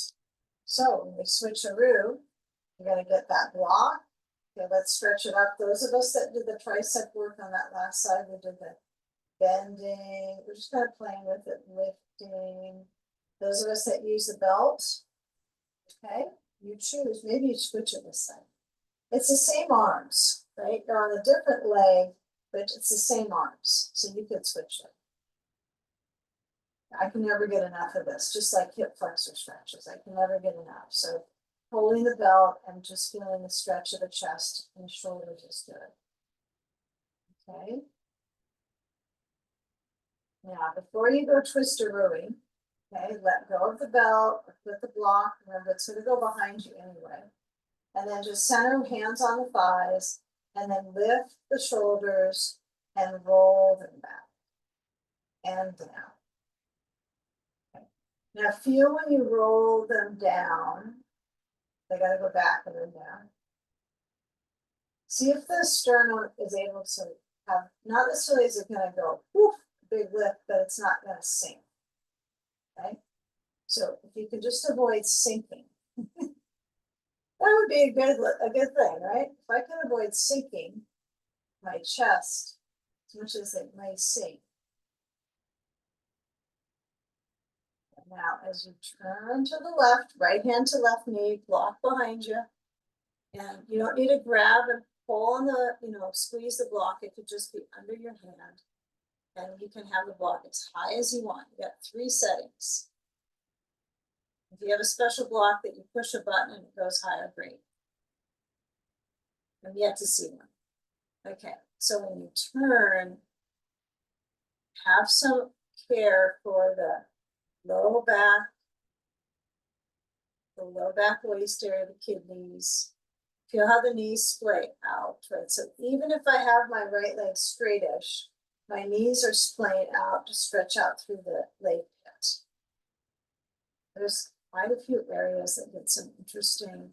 So when we switcheroo, you're going to get that block. Okay, let's stretch it up. Those of us that did the tricep work on that last side, we did the bending. We're just kind of playing with it, lifting. Those of us that use the belt, okay, you choose. Maybe you switch it this side. It's the same arms, right? You're on a different leg, but it's the same arms. So you could switch it. I can never get enough of this, just like hip flexor stretches. I can never get enough. So holding the belt and just feeling the stretch of the chest and shoulders is good. Okay. Now, before you go twisterooing, okay, let go of the belt, put the block, remember it's going to go behind you anyway. And then just center hands on the thighs, and then lift the shoulders and roll them back and down. Okay. Now, feel when you roll them down, they got to go back and then down. See if the sternum is able to have, not necessarily is it going to go whoof, big lift, but it's not going to sink. Okay, so if you can just avoid sinking, that would be a good thing, right? If I can avoid sinking my chest as much as it may sink. And now, as you turn to the left, right hand to left knee, block behind you, and you don't need to grab and pull on the, squeeze the block. It could just be under your hand. And you can have the block as high as you want. You got 3 settings. If you have a special block that you push a button and it goes higher, great. I'm yet to see one. Okay, so when you turn, have some care for the low back, the low back waist area, the kidneys. Feel how the knees splay out, right? So even if I have my right leg straightish, my knees are splaying out to stretch out through the leg pit. There's quite a few areas that get some interesting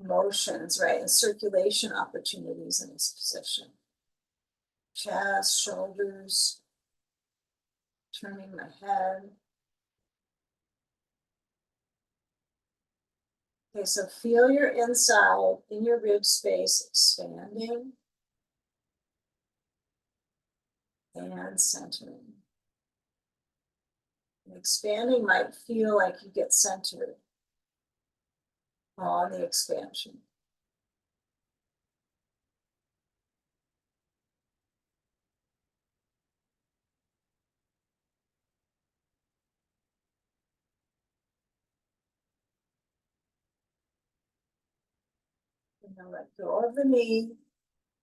motions, right? And circulation opportunities in this position. Chest, shoulders, turning my head. Okay, so feel your inside in your rib space expanding and centering. And expanding might feel like you get centered on the expansion. And then let go of the knee,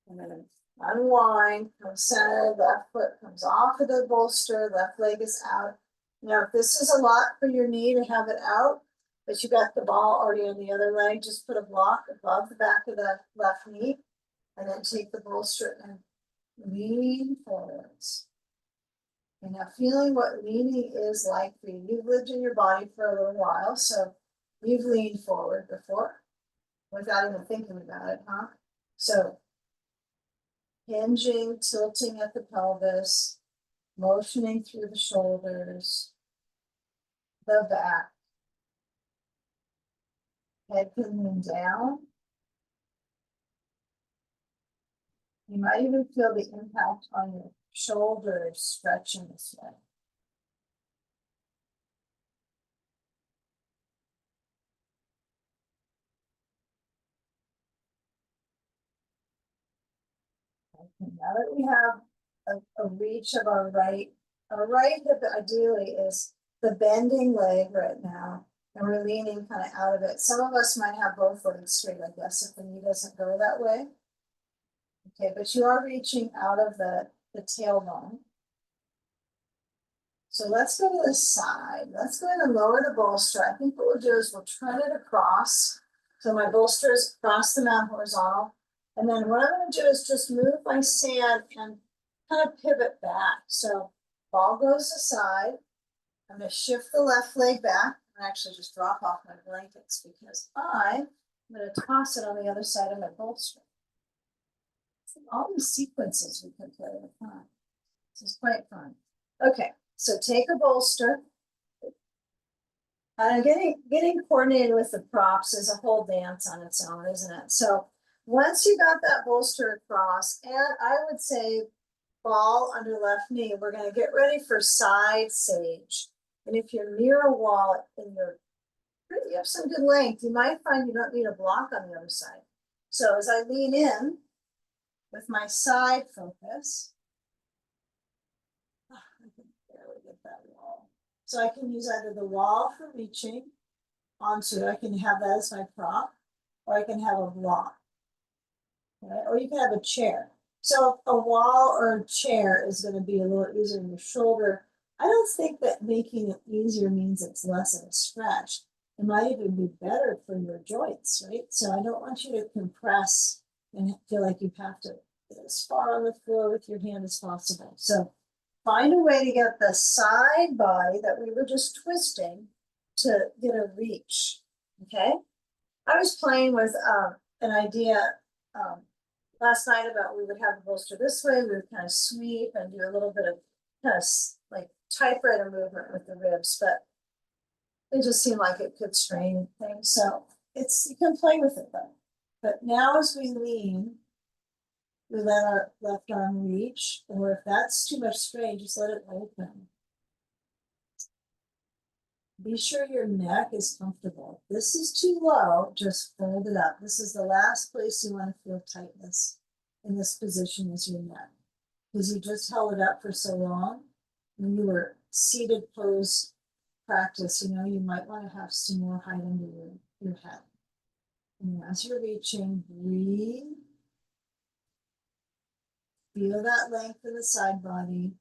and then unwind, come center, left foot comes off of the bolster, left leg is out. Now, if this is a lot for your knee to have it out, but you got the ball already on the other leg, just put a block above the back of the left knee, and then take the bolster and lean forwards. And now feeling what leaning is like for you. You've lived in your body for a little while, so you've leaned forward before without even thinking about it, huh? So hinging, tilting at the pelvis, motioning through the shoulders, the back. Head can lean down. You might even feel the impact on your shoulders stretching this way. Okay, now that we have a reach of our right hip ideally is the bending leg right now, and we're leaning kind of out of it. Some of us might have both legs straight, I guess, if the knee doesn't go that way. Okay, but you are reaching out of the tailbone. So let's go to the side. Let's go ahead and lower the bolster. I think what we'll do is we'll turn it across. So my bolster is across the mat horizontal. And then what I'm going to do is just move my sand and kind of pivot back. So ball goes aside. I'm going to shift the left leg back and actually just drop off my blankets because I'm going to toss it on the other side of my bolster. All these sequences we can play with fun. This is quite fun. Okay, so take a bolster. Getting coordinated with the props is a whole dance on its own, isn't it? So once you got that bolster across, and I would say ball under left knee, we're going to get ready for side sage. And if you're near a wall and you have some good length, you might find you don't need a block on the other side. So as I lean in with my side focus, I can barely get that wall. So I can use either the wall for reaching onto, I can have that as my prop, or I can have a block. Okay? Or you can have a chair. So a wall or a chair is going to be a little easier on your shoulder. I don't think that making it easier means it's less of a stretch. It might even be better for your joints, right? So I don't want you to compress and feel like you have to get as far on the floor with your hand as possible. So find a way to get the side body that we were just twisting to get a reach, okay? I was playing with an idea last night about we would have the bolster this way, we would kind of sweep and do a little bit of kind of like typewriter movement with the ribs, but it just seemed like it could strain things. So you can play with it though. But now as we lean, we let our left arm reach, or if that's too much strain, just let it open. Be sure your neck is comfortable. If this is too low, just fold it up. This is the last place you want to feel tightness in this position is your neck. Because you just held it up for so long. When you were seated pose practice, you know, you might want to have some more height under your head. And as you're reaching, breathe. Feel that length in the side body.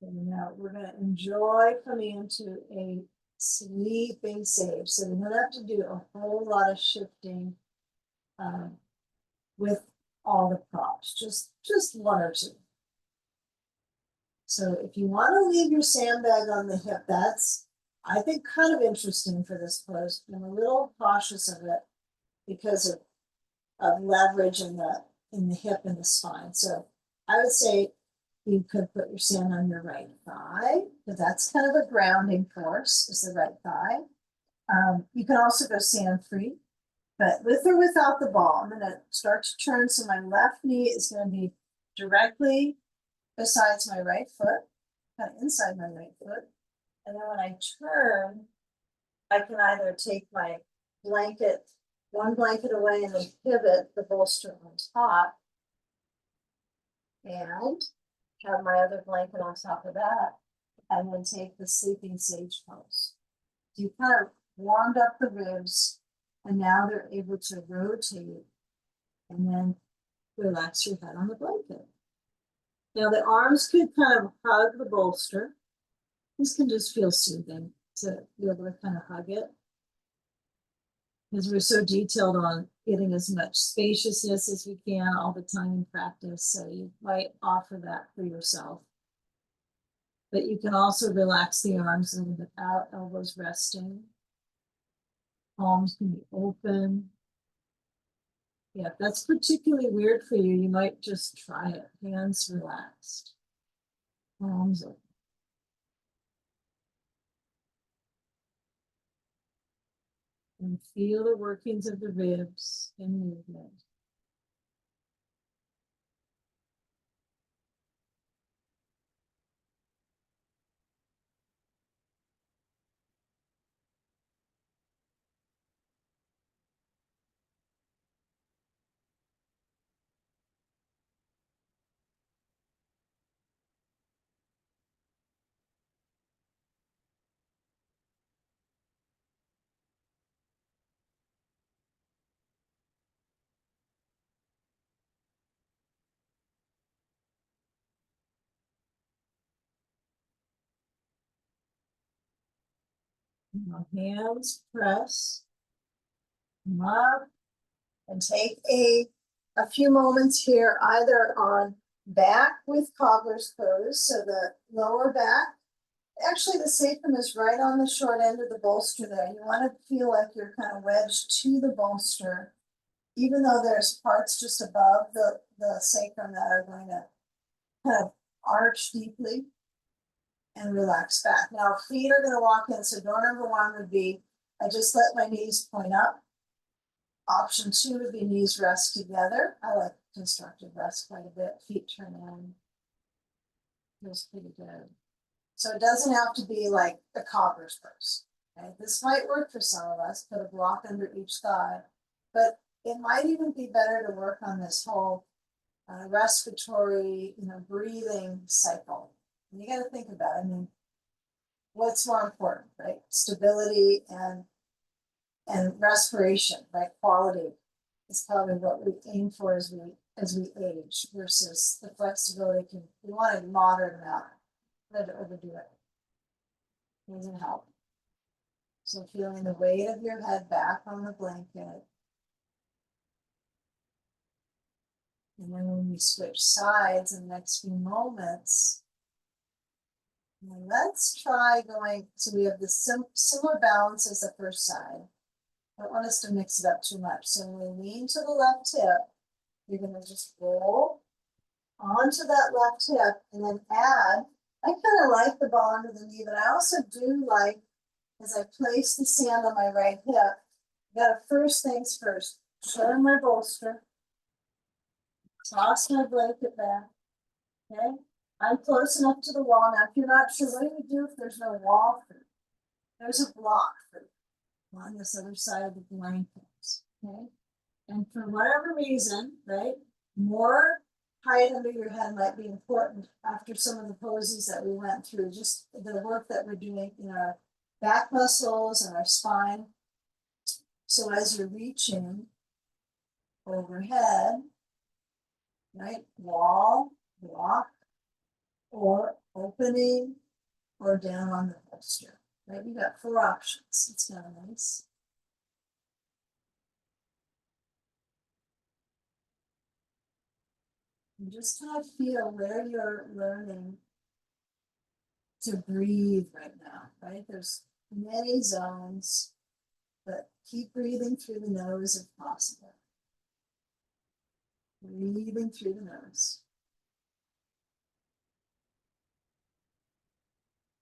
Okay, now we're going to enjoy coming into a sleeping sage. So we don't have to do a whole lot of shifting with all the props, just one or two. So if you want to leave your sandbag on the hip, that's, I think, kind of interesting for this pose. I'm a little cautious of it because of leverage in the hip and the spine. So I would say you could put your sand on your right thigh, because that's kind of a grounding force, is the right thigh. You can also go sand free, but with or without the ball, I'm going to start to turn. So my left knee is going to be directly besides my right foot, kind of inside my right foot. And then when I turn, I can either take my blanket, one blanket away and then pivot the bolster on top and have my other blanket on top of that, and then take the sleeping sage pose. You kind of warmed up the ribs, and now they're able to rotate and then relax your head on the blanket. Now the arms could kind of hug the bolster. This can just feel soothing to be able to kind of hug it. Because we're so detailed on getting as much spaciousness as we can all the time in practice. So you might offer that for yourself. But you can also relax the arms a little bit out, elbows resting. Palms can be open. Yeah, if that's particularly weird for you, you might just try it. Hands relaxed. Palms open. And feel the workings of the ribs and movement. Now hands press, come up, and take a few moments here, either on back with cobbler's pose, so the lower back. Actually, the sacrum is right on the short end of the bolster there. You want to feel like you're kind of wedged to the bolster, even though there's parts just above the sacrum that are going to kind of arch deeply and relax back. Now, feet are going to walk in. So door number one would be, I just let my knees point up. Option two would be knees rest together. I like constructive rest quite a bit. Feet turn in. Feels pretty good. So it doesn't have to be like a cobbler's pose. Okay? This might work for some of us, put a block under each thigh, but it might even be better to work on this whole respiratory, breathing cycle. And you got to think about it. I mean, what's more important, right? Stability and respiration, right? Quality is probably what we aim for as we age, versus the flexibility. We want a moderate amount. Not to overdo it. It doesn't help. So feeling the weight of your head back on the blanket. And then when we switch sides in the next few moments, let's try going, so we have the similar balance as the first side. I don't want us to mix it up too much. So when we lean to the left hip, you're going to just roll onto that left hip and then add. I kind of like the ball under the knee, but I also do like, as I place the sand on my right hip, I gotta first things first, turn my bolster, toss my blanket back, okay? I'm close enough to the wall. Now, if you're not sure, what do you do if there's no wall for you? There's a block for you on this other side of the blanket, okay? And for whatever reason, right, more height under your head might be important after some of the poses that we went through, just the work that we're doing in our back muscles and our spine. So as you're reaching overhead, right, wall, block, or opening, or down on the bolster, right? You got 4 options. It's kind of nice. And just kind of feel where you're learning to breathe right now, right? There's many zones, but keep breathing through the nose if possible. Breathing through the nose.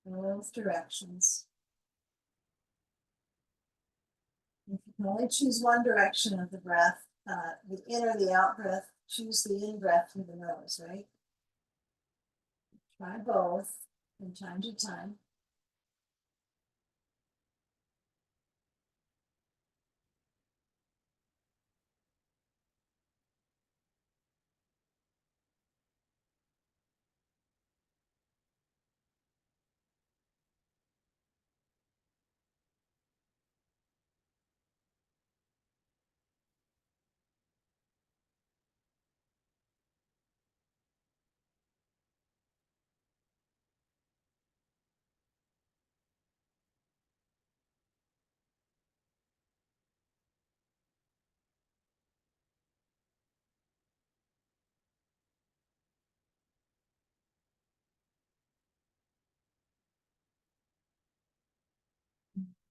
Both directions. If you can only choose one direction of the breath, the in or the out breath, choose the in breath through the nose, right? Try both from time to time.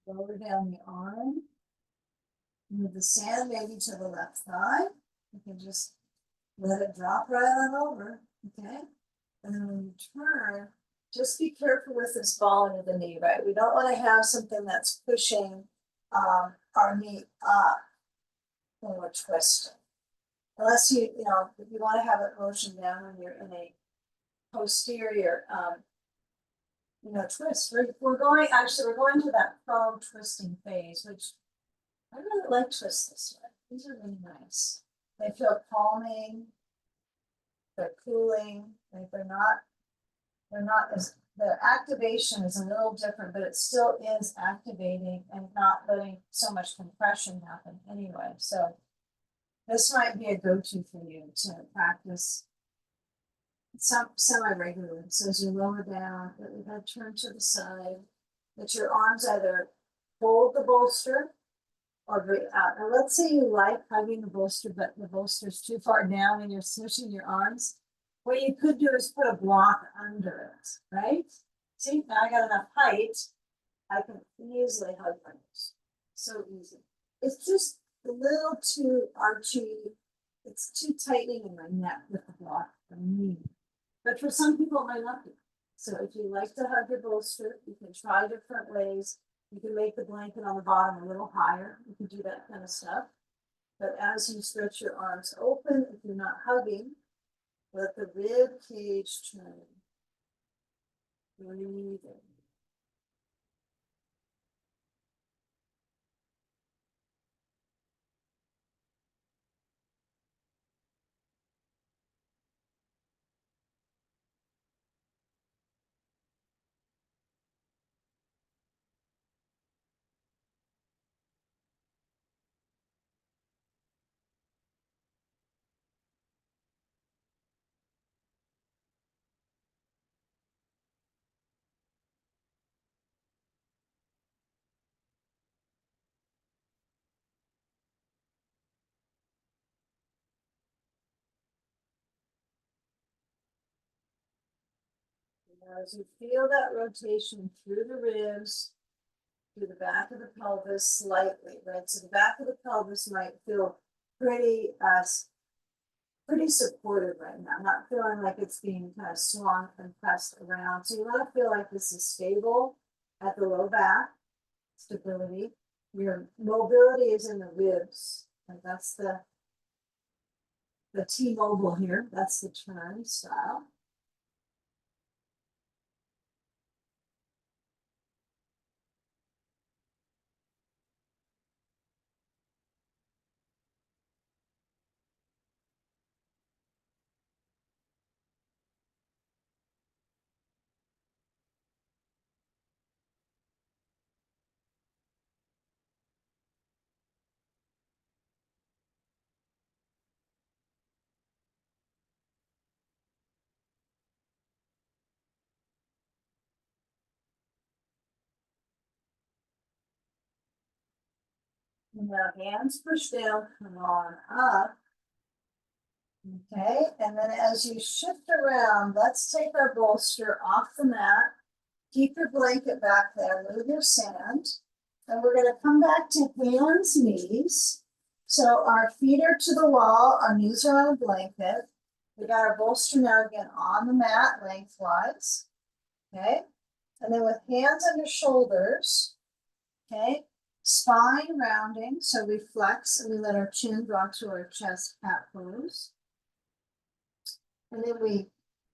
Lower down the arm. Move the sand maybe to the left thigh. You can just let it drop right on over, okay? And then when you turn, just be careful with this ball into the knee, right? We don't want to have something that's pushing our knee up when we're twisting. Unless if you want to have it motion down when you're in a posterior, twist. We're going to that prone twisting phase, which I really like twists this way. These are really nice. They feel calming. They're cooling. They're not as, the activation is a little different, but it still is activating and not letting so much compression happen anyway. So this might be a go-to for you to practice semi-regularly. So as you lower down, let your head turn to the side, let your arms either hold the bolster or breathe out. Now let's say you like hugging the bolster, but the bolster is too far down and you're smooshing your arms. What you could do is put a block under it, right? See, now I got enough height. I can easily hug my nose. So easy. It's just a little too archy. It's too tightening in my neck with the block for me. But for some people, it might not be. So if you like to hug your bolster, you can try different ways. You can make the blanket on the bottom a little higher. You can do that kind of stuff. But as you stretch your arms open, if you're not hugging, let the rib cage turn. Breathe in. Now, as you feel that rotation through the ribs, through the back of the pelvis slightly, right? So the back of the pelvis might feel pretty supported right now, not feeling like it's being kind of swung and pressed around. So you want to feel like this is stable at the low back, stability. Your mobility is in the ribs, and that's the T-mobile here. That's the turn style. Now hands push down, come on up. Okay, and then as you shift around, let's take our bolster off the mat. Keep your blanket back there, move your sand. And we're gonna come back to hands, knees. So our feet are to the wall, our knees are on a blanket. We got our bolster now again on the mat, lengthwise. Okay, and then with hands under shoulders, okay, spine rounding, so we flex and we let our chin drop to our chest, cat pose. And then we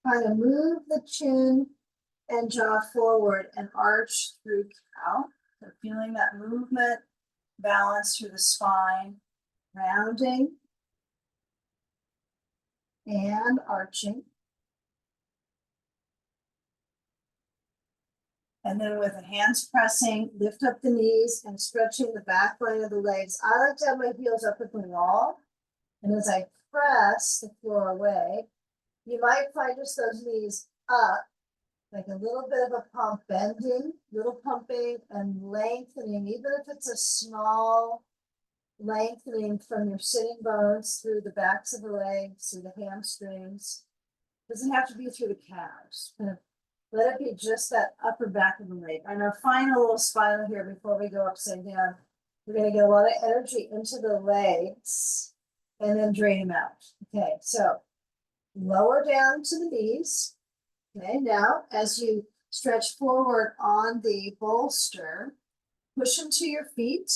kind of move the chin and jaw forward and arch through cow. So feeling that movement, balance through the spine, rounding and arching. And then with the hands pressing, lift up the knees and stretching the back line of the legs. I like to have my heels up at the wall. And as I press the floor away, you might find just those knees up, like a little bit of a pump, bending, little pumping and lengthening, even if it's a small lengthening from your sitting bones through the backs of the legs, through the hamstrings. Doesn't have to be through the calves. Kind of Let it be just that upper back of the leg. And our final little spiral here before we go upside down. We're gonna get a lot of energy into the legs and then drain them out. Okay, so lower down to the knees. Okay, now as you stretch forward on the bolster, push into your feet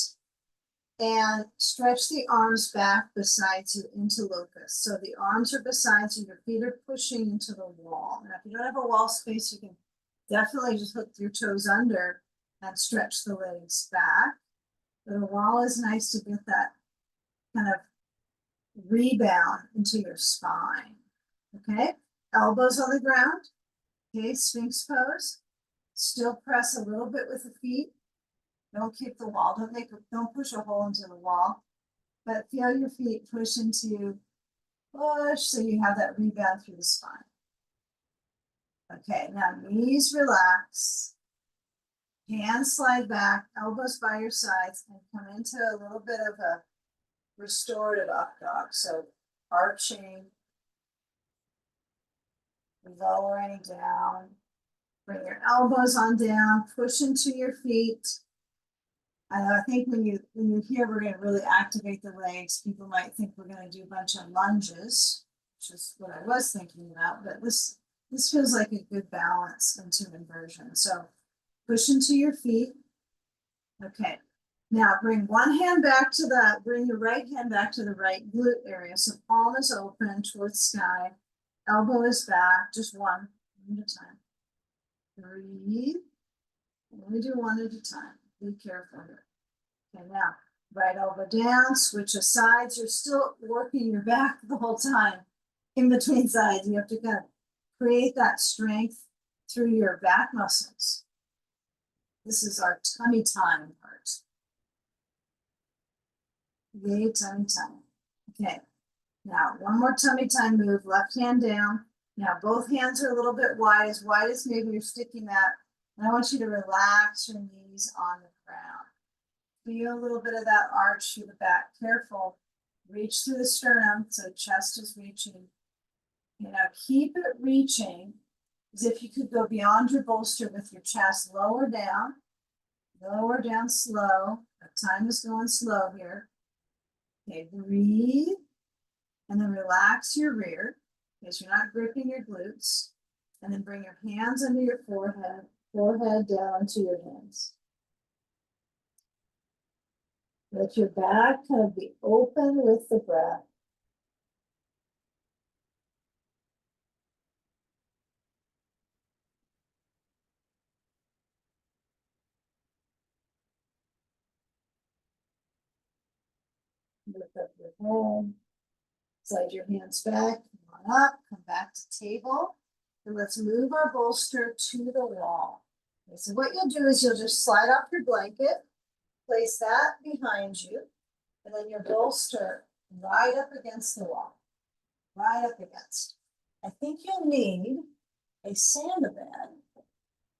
and stretch the arms back beside you into locust. So the arms are beside you, your feet are pushing into the wall. Now, if you don't have a wall space, you can definitely just hook your toes under and stretch the legs back. But a wall is nice to get that kind of rebound into your spine. Okay, elbows on the ground. Okay, Sphinx pose. Still press a little bit with the feet. Don't keep the wall. Don't push a hole into the wall. But feel your feet push into push so you have that rebound through the spine. Okay, now knees relax. Hands slide back, elbows by your sides, and come into a little bit of a restorative up dog. So arching, lowering down. Bring your elbows on down, push into your feet. I think when you hear we're going to really activate the legs, people might think we're going to do a bunch of lunges, which is what I was thinking about. But this feels like a good balance into inversion. So push into your feet. Okay. Now bring one hand back to bring your right hand back to the right glute area. So palm is open towards sky. Elbow is back. Just one at a time. Breathe. Only do one at a time. Be careful here. Okay, now right elbow down, switch of sides. You're still working your back the whole time. In between sides, you have to kind of create that strength through your back muscles. This is our tummy time part. Yay, tummy time. Okay, now one more tummy time move. Left hand down. Now both hands are a little bit wide as maybe you're sticking that. And I want you to relax your knees on the ground. Feel a little bit of that arch through the back. Careful. Reach through the sternum so chest is reaching. You know, keep it reaching as if you could go beyond your bolster with your chest. Lower down slow. The time is going slow here. Okay, breathe. And then relax your rear because you're not gripping your glutes. And then bring your hands under your forehead down to your hands. Let your back kind of be open with the breath. Lift up your head. Slide your hands back. Come on up. Come back to table. And let's move our bolster to the wall. Okay, so what you'll do is you'll just slide off your blanket. Place that behind you. And then your bolster right up against the wall. Right up against. I think you'll need a sandbag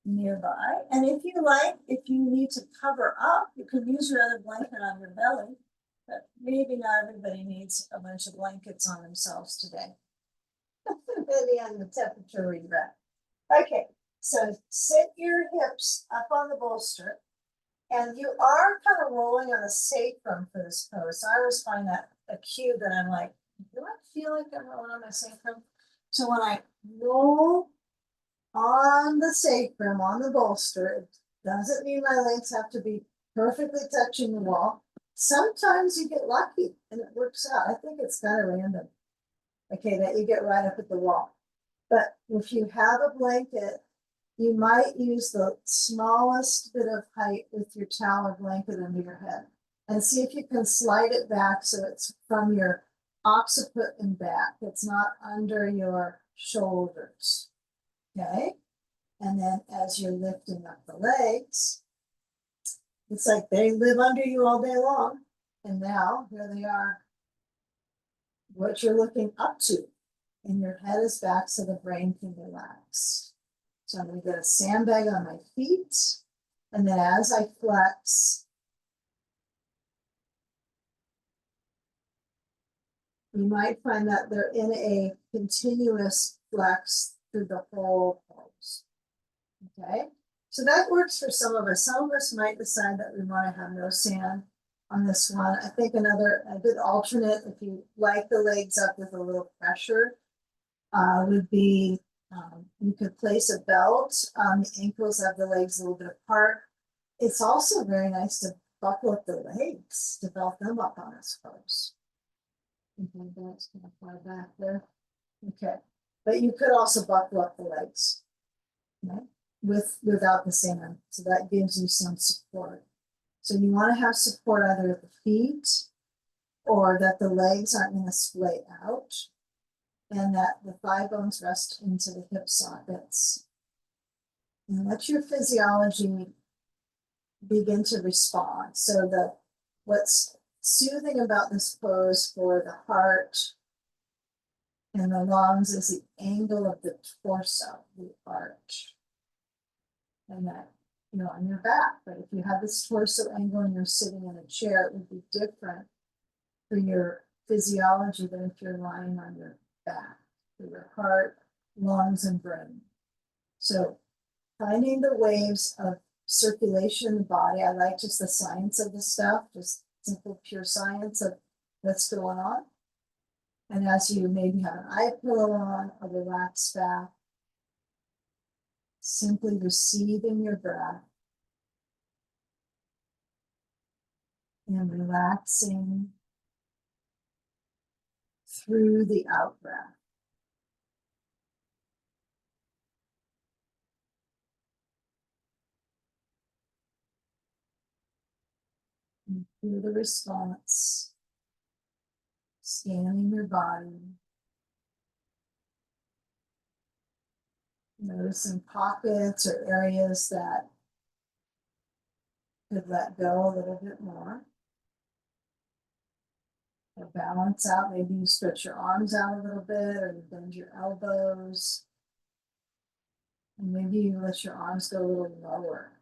nearby. And if you need to cover up, you can use your other blanket on your belly. But maybe not everybody needs a bunch of blankets on themselves today. Depending on the temperature where you're at. Okay, so sit your hips up on the bolster. And you are kind of rolling on the sacrum for this pose. So I always find that a cue that I'm like, do I feel like I'm rolling on my sacrum? So when I roll on the sacrum, on the bolster, it doesn't mean my legs have to be perfectly touching the wall. Sometimes you get lucky and it works out. I think it's kind of random. Okay, that you get right up at the wall. But if you have a blanket, you might use the smallest bit of height with your towel or blanket under your head. And see if you can slide it back so it's from your occiput and back. It's not under your shoulders. Okay? And then as you're lifting up the legs, it's like they live under you all day long. And now, here they are. What you're looking up to. And your head is back so the brain can relax. So I'm going to get a sandbag on my feet. And then as I flex, you might find that they're in a continuous flex through the whole pose. Okay, so that works for some of us. Some of us might decide that we want to have no sand on this one. I think a good alternate, if you like the legs up with a little pressure, would be you could place a belt on the ankles, have the legs a little bit apart. It's also very nice to buckle up the legs, to belt them up on its toes. Okay, that's kind of far back there. Okay, but you could also buckle up the legs, right? Without the sand, so that gives you some support. So you want to have support either at the feet or that the legs aren't going to splay out and that the thigh bones rest into the hip sockets. And let your physiology begin to respond. So what's soothing about this pose for the heart and the lungs is the angle of the torso, the arch. And that, on your back. But if you have this torso angle and you're sitting in a chair, it would be different for your physiology than if you're lying on your back, for your heart, lungs, and brain. So finding the waves of circulation in the body. I like just the science of the stuff, just simple, pure science of what's going on. And as you maybe have an eye pillow on, a relaxed back, simply receiving your breath and relaxing through the out breath. And feel the response, scanning your body. Noticing pockets or areas that could let go a little bit more. Or balance out, maybe you stretch your arms out a little bit or you bend your elbows. And maybe you let your arms go a little lower.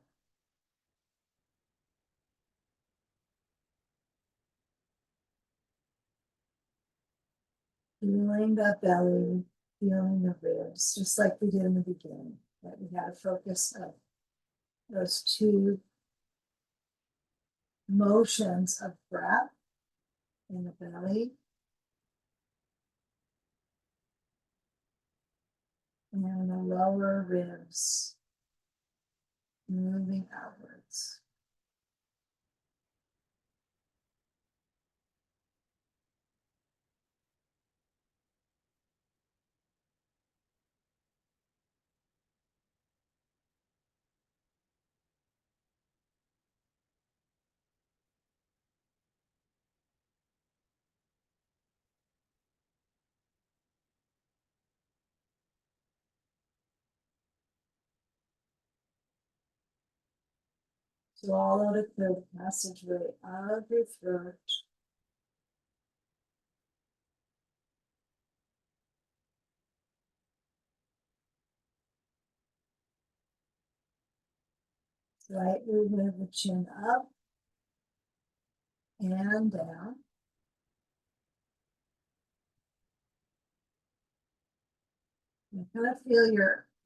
Feeling the belly, feeling the ribs, just like we did in the beginning. That we had a focus of those two motions of breath in the belly and the lower ribs moving outwards. Swallow to clear the passageway of your throat. Slightly move the chin up and down. You kind of feel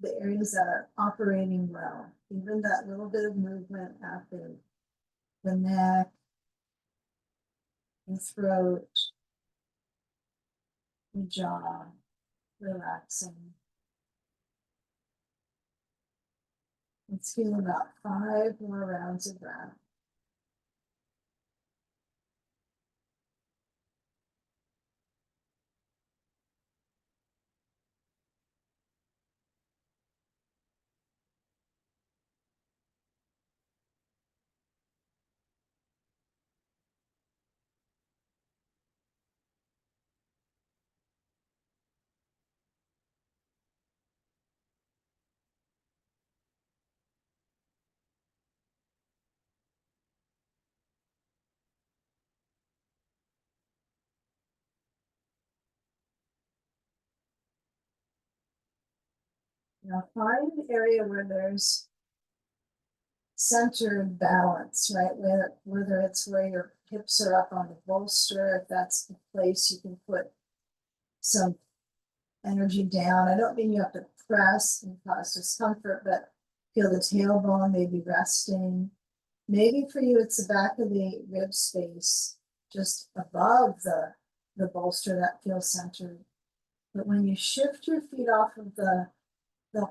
the areas that are operating well. Even that little bit of movement at the neck, the throat, the jaw, relaxing. Let's feel about 5 more rounds of breath. Now find an area where there's centered balance, right? Whether it's where your hips are up on the bolster, if that's the place you can put some energy down. I don't mean you have to press and cause discomfort, but Feel the tailbone maybe resting. Maybe for you, it's the back of the rib space, just above the bolster that feels centered. But when you shift your feet off of the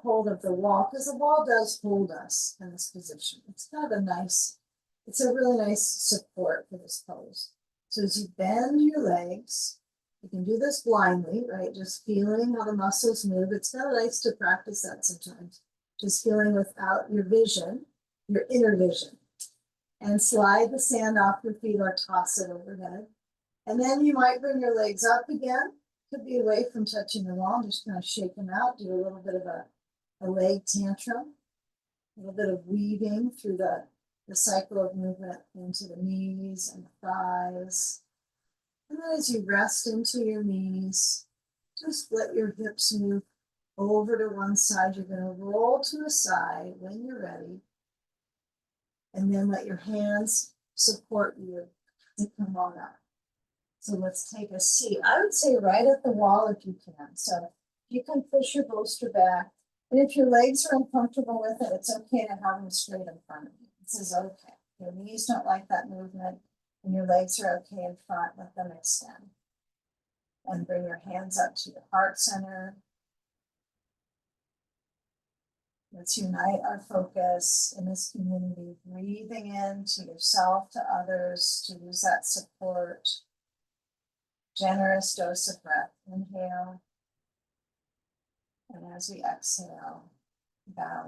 hold of the wall, because the wall does hold us in this position. It's kind of a nice, it's a really nice support for this pose. So as you bend your legs, you can do this blindly, right? Just feeling how the muscles move. It's kind of nice to practice that sometimes. Just feeling without your vision, your inner vision. And slide the sand off your feet or toss it overhead. And then you might bring your legs up again. Could be away from touching the wall, just kind of shake them out, do a little bit of a leg tantrum, a little bit of weaving through the cycle of movement into the knees and the thighs. And then as you rest into your knees, just let your hips move over to one side. You're going to roll to the side when you're ready. And then let your hands support you to come on up. So let's take a seat. I would say right at the wall if you can. So you can push your bolster back. And if your legs are uncomfortable with it, it's okay to have them straight in front of you. This is okay. Your knees don't like that movement, and your legs are okay in front. Let them extend. And bring your hands up to your heart center. Let's unite our focus in this community, breathing in to yourself, to others, to use that support. Generous dose of breath. Inhale. And as we exhale, bow.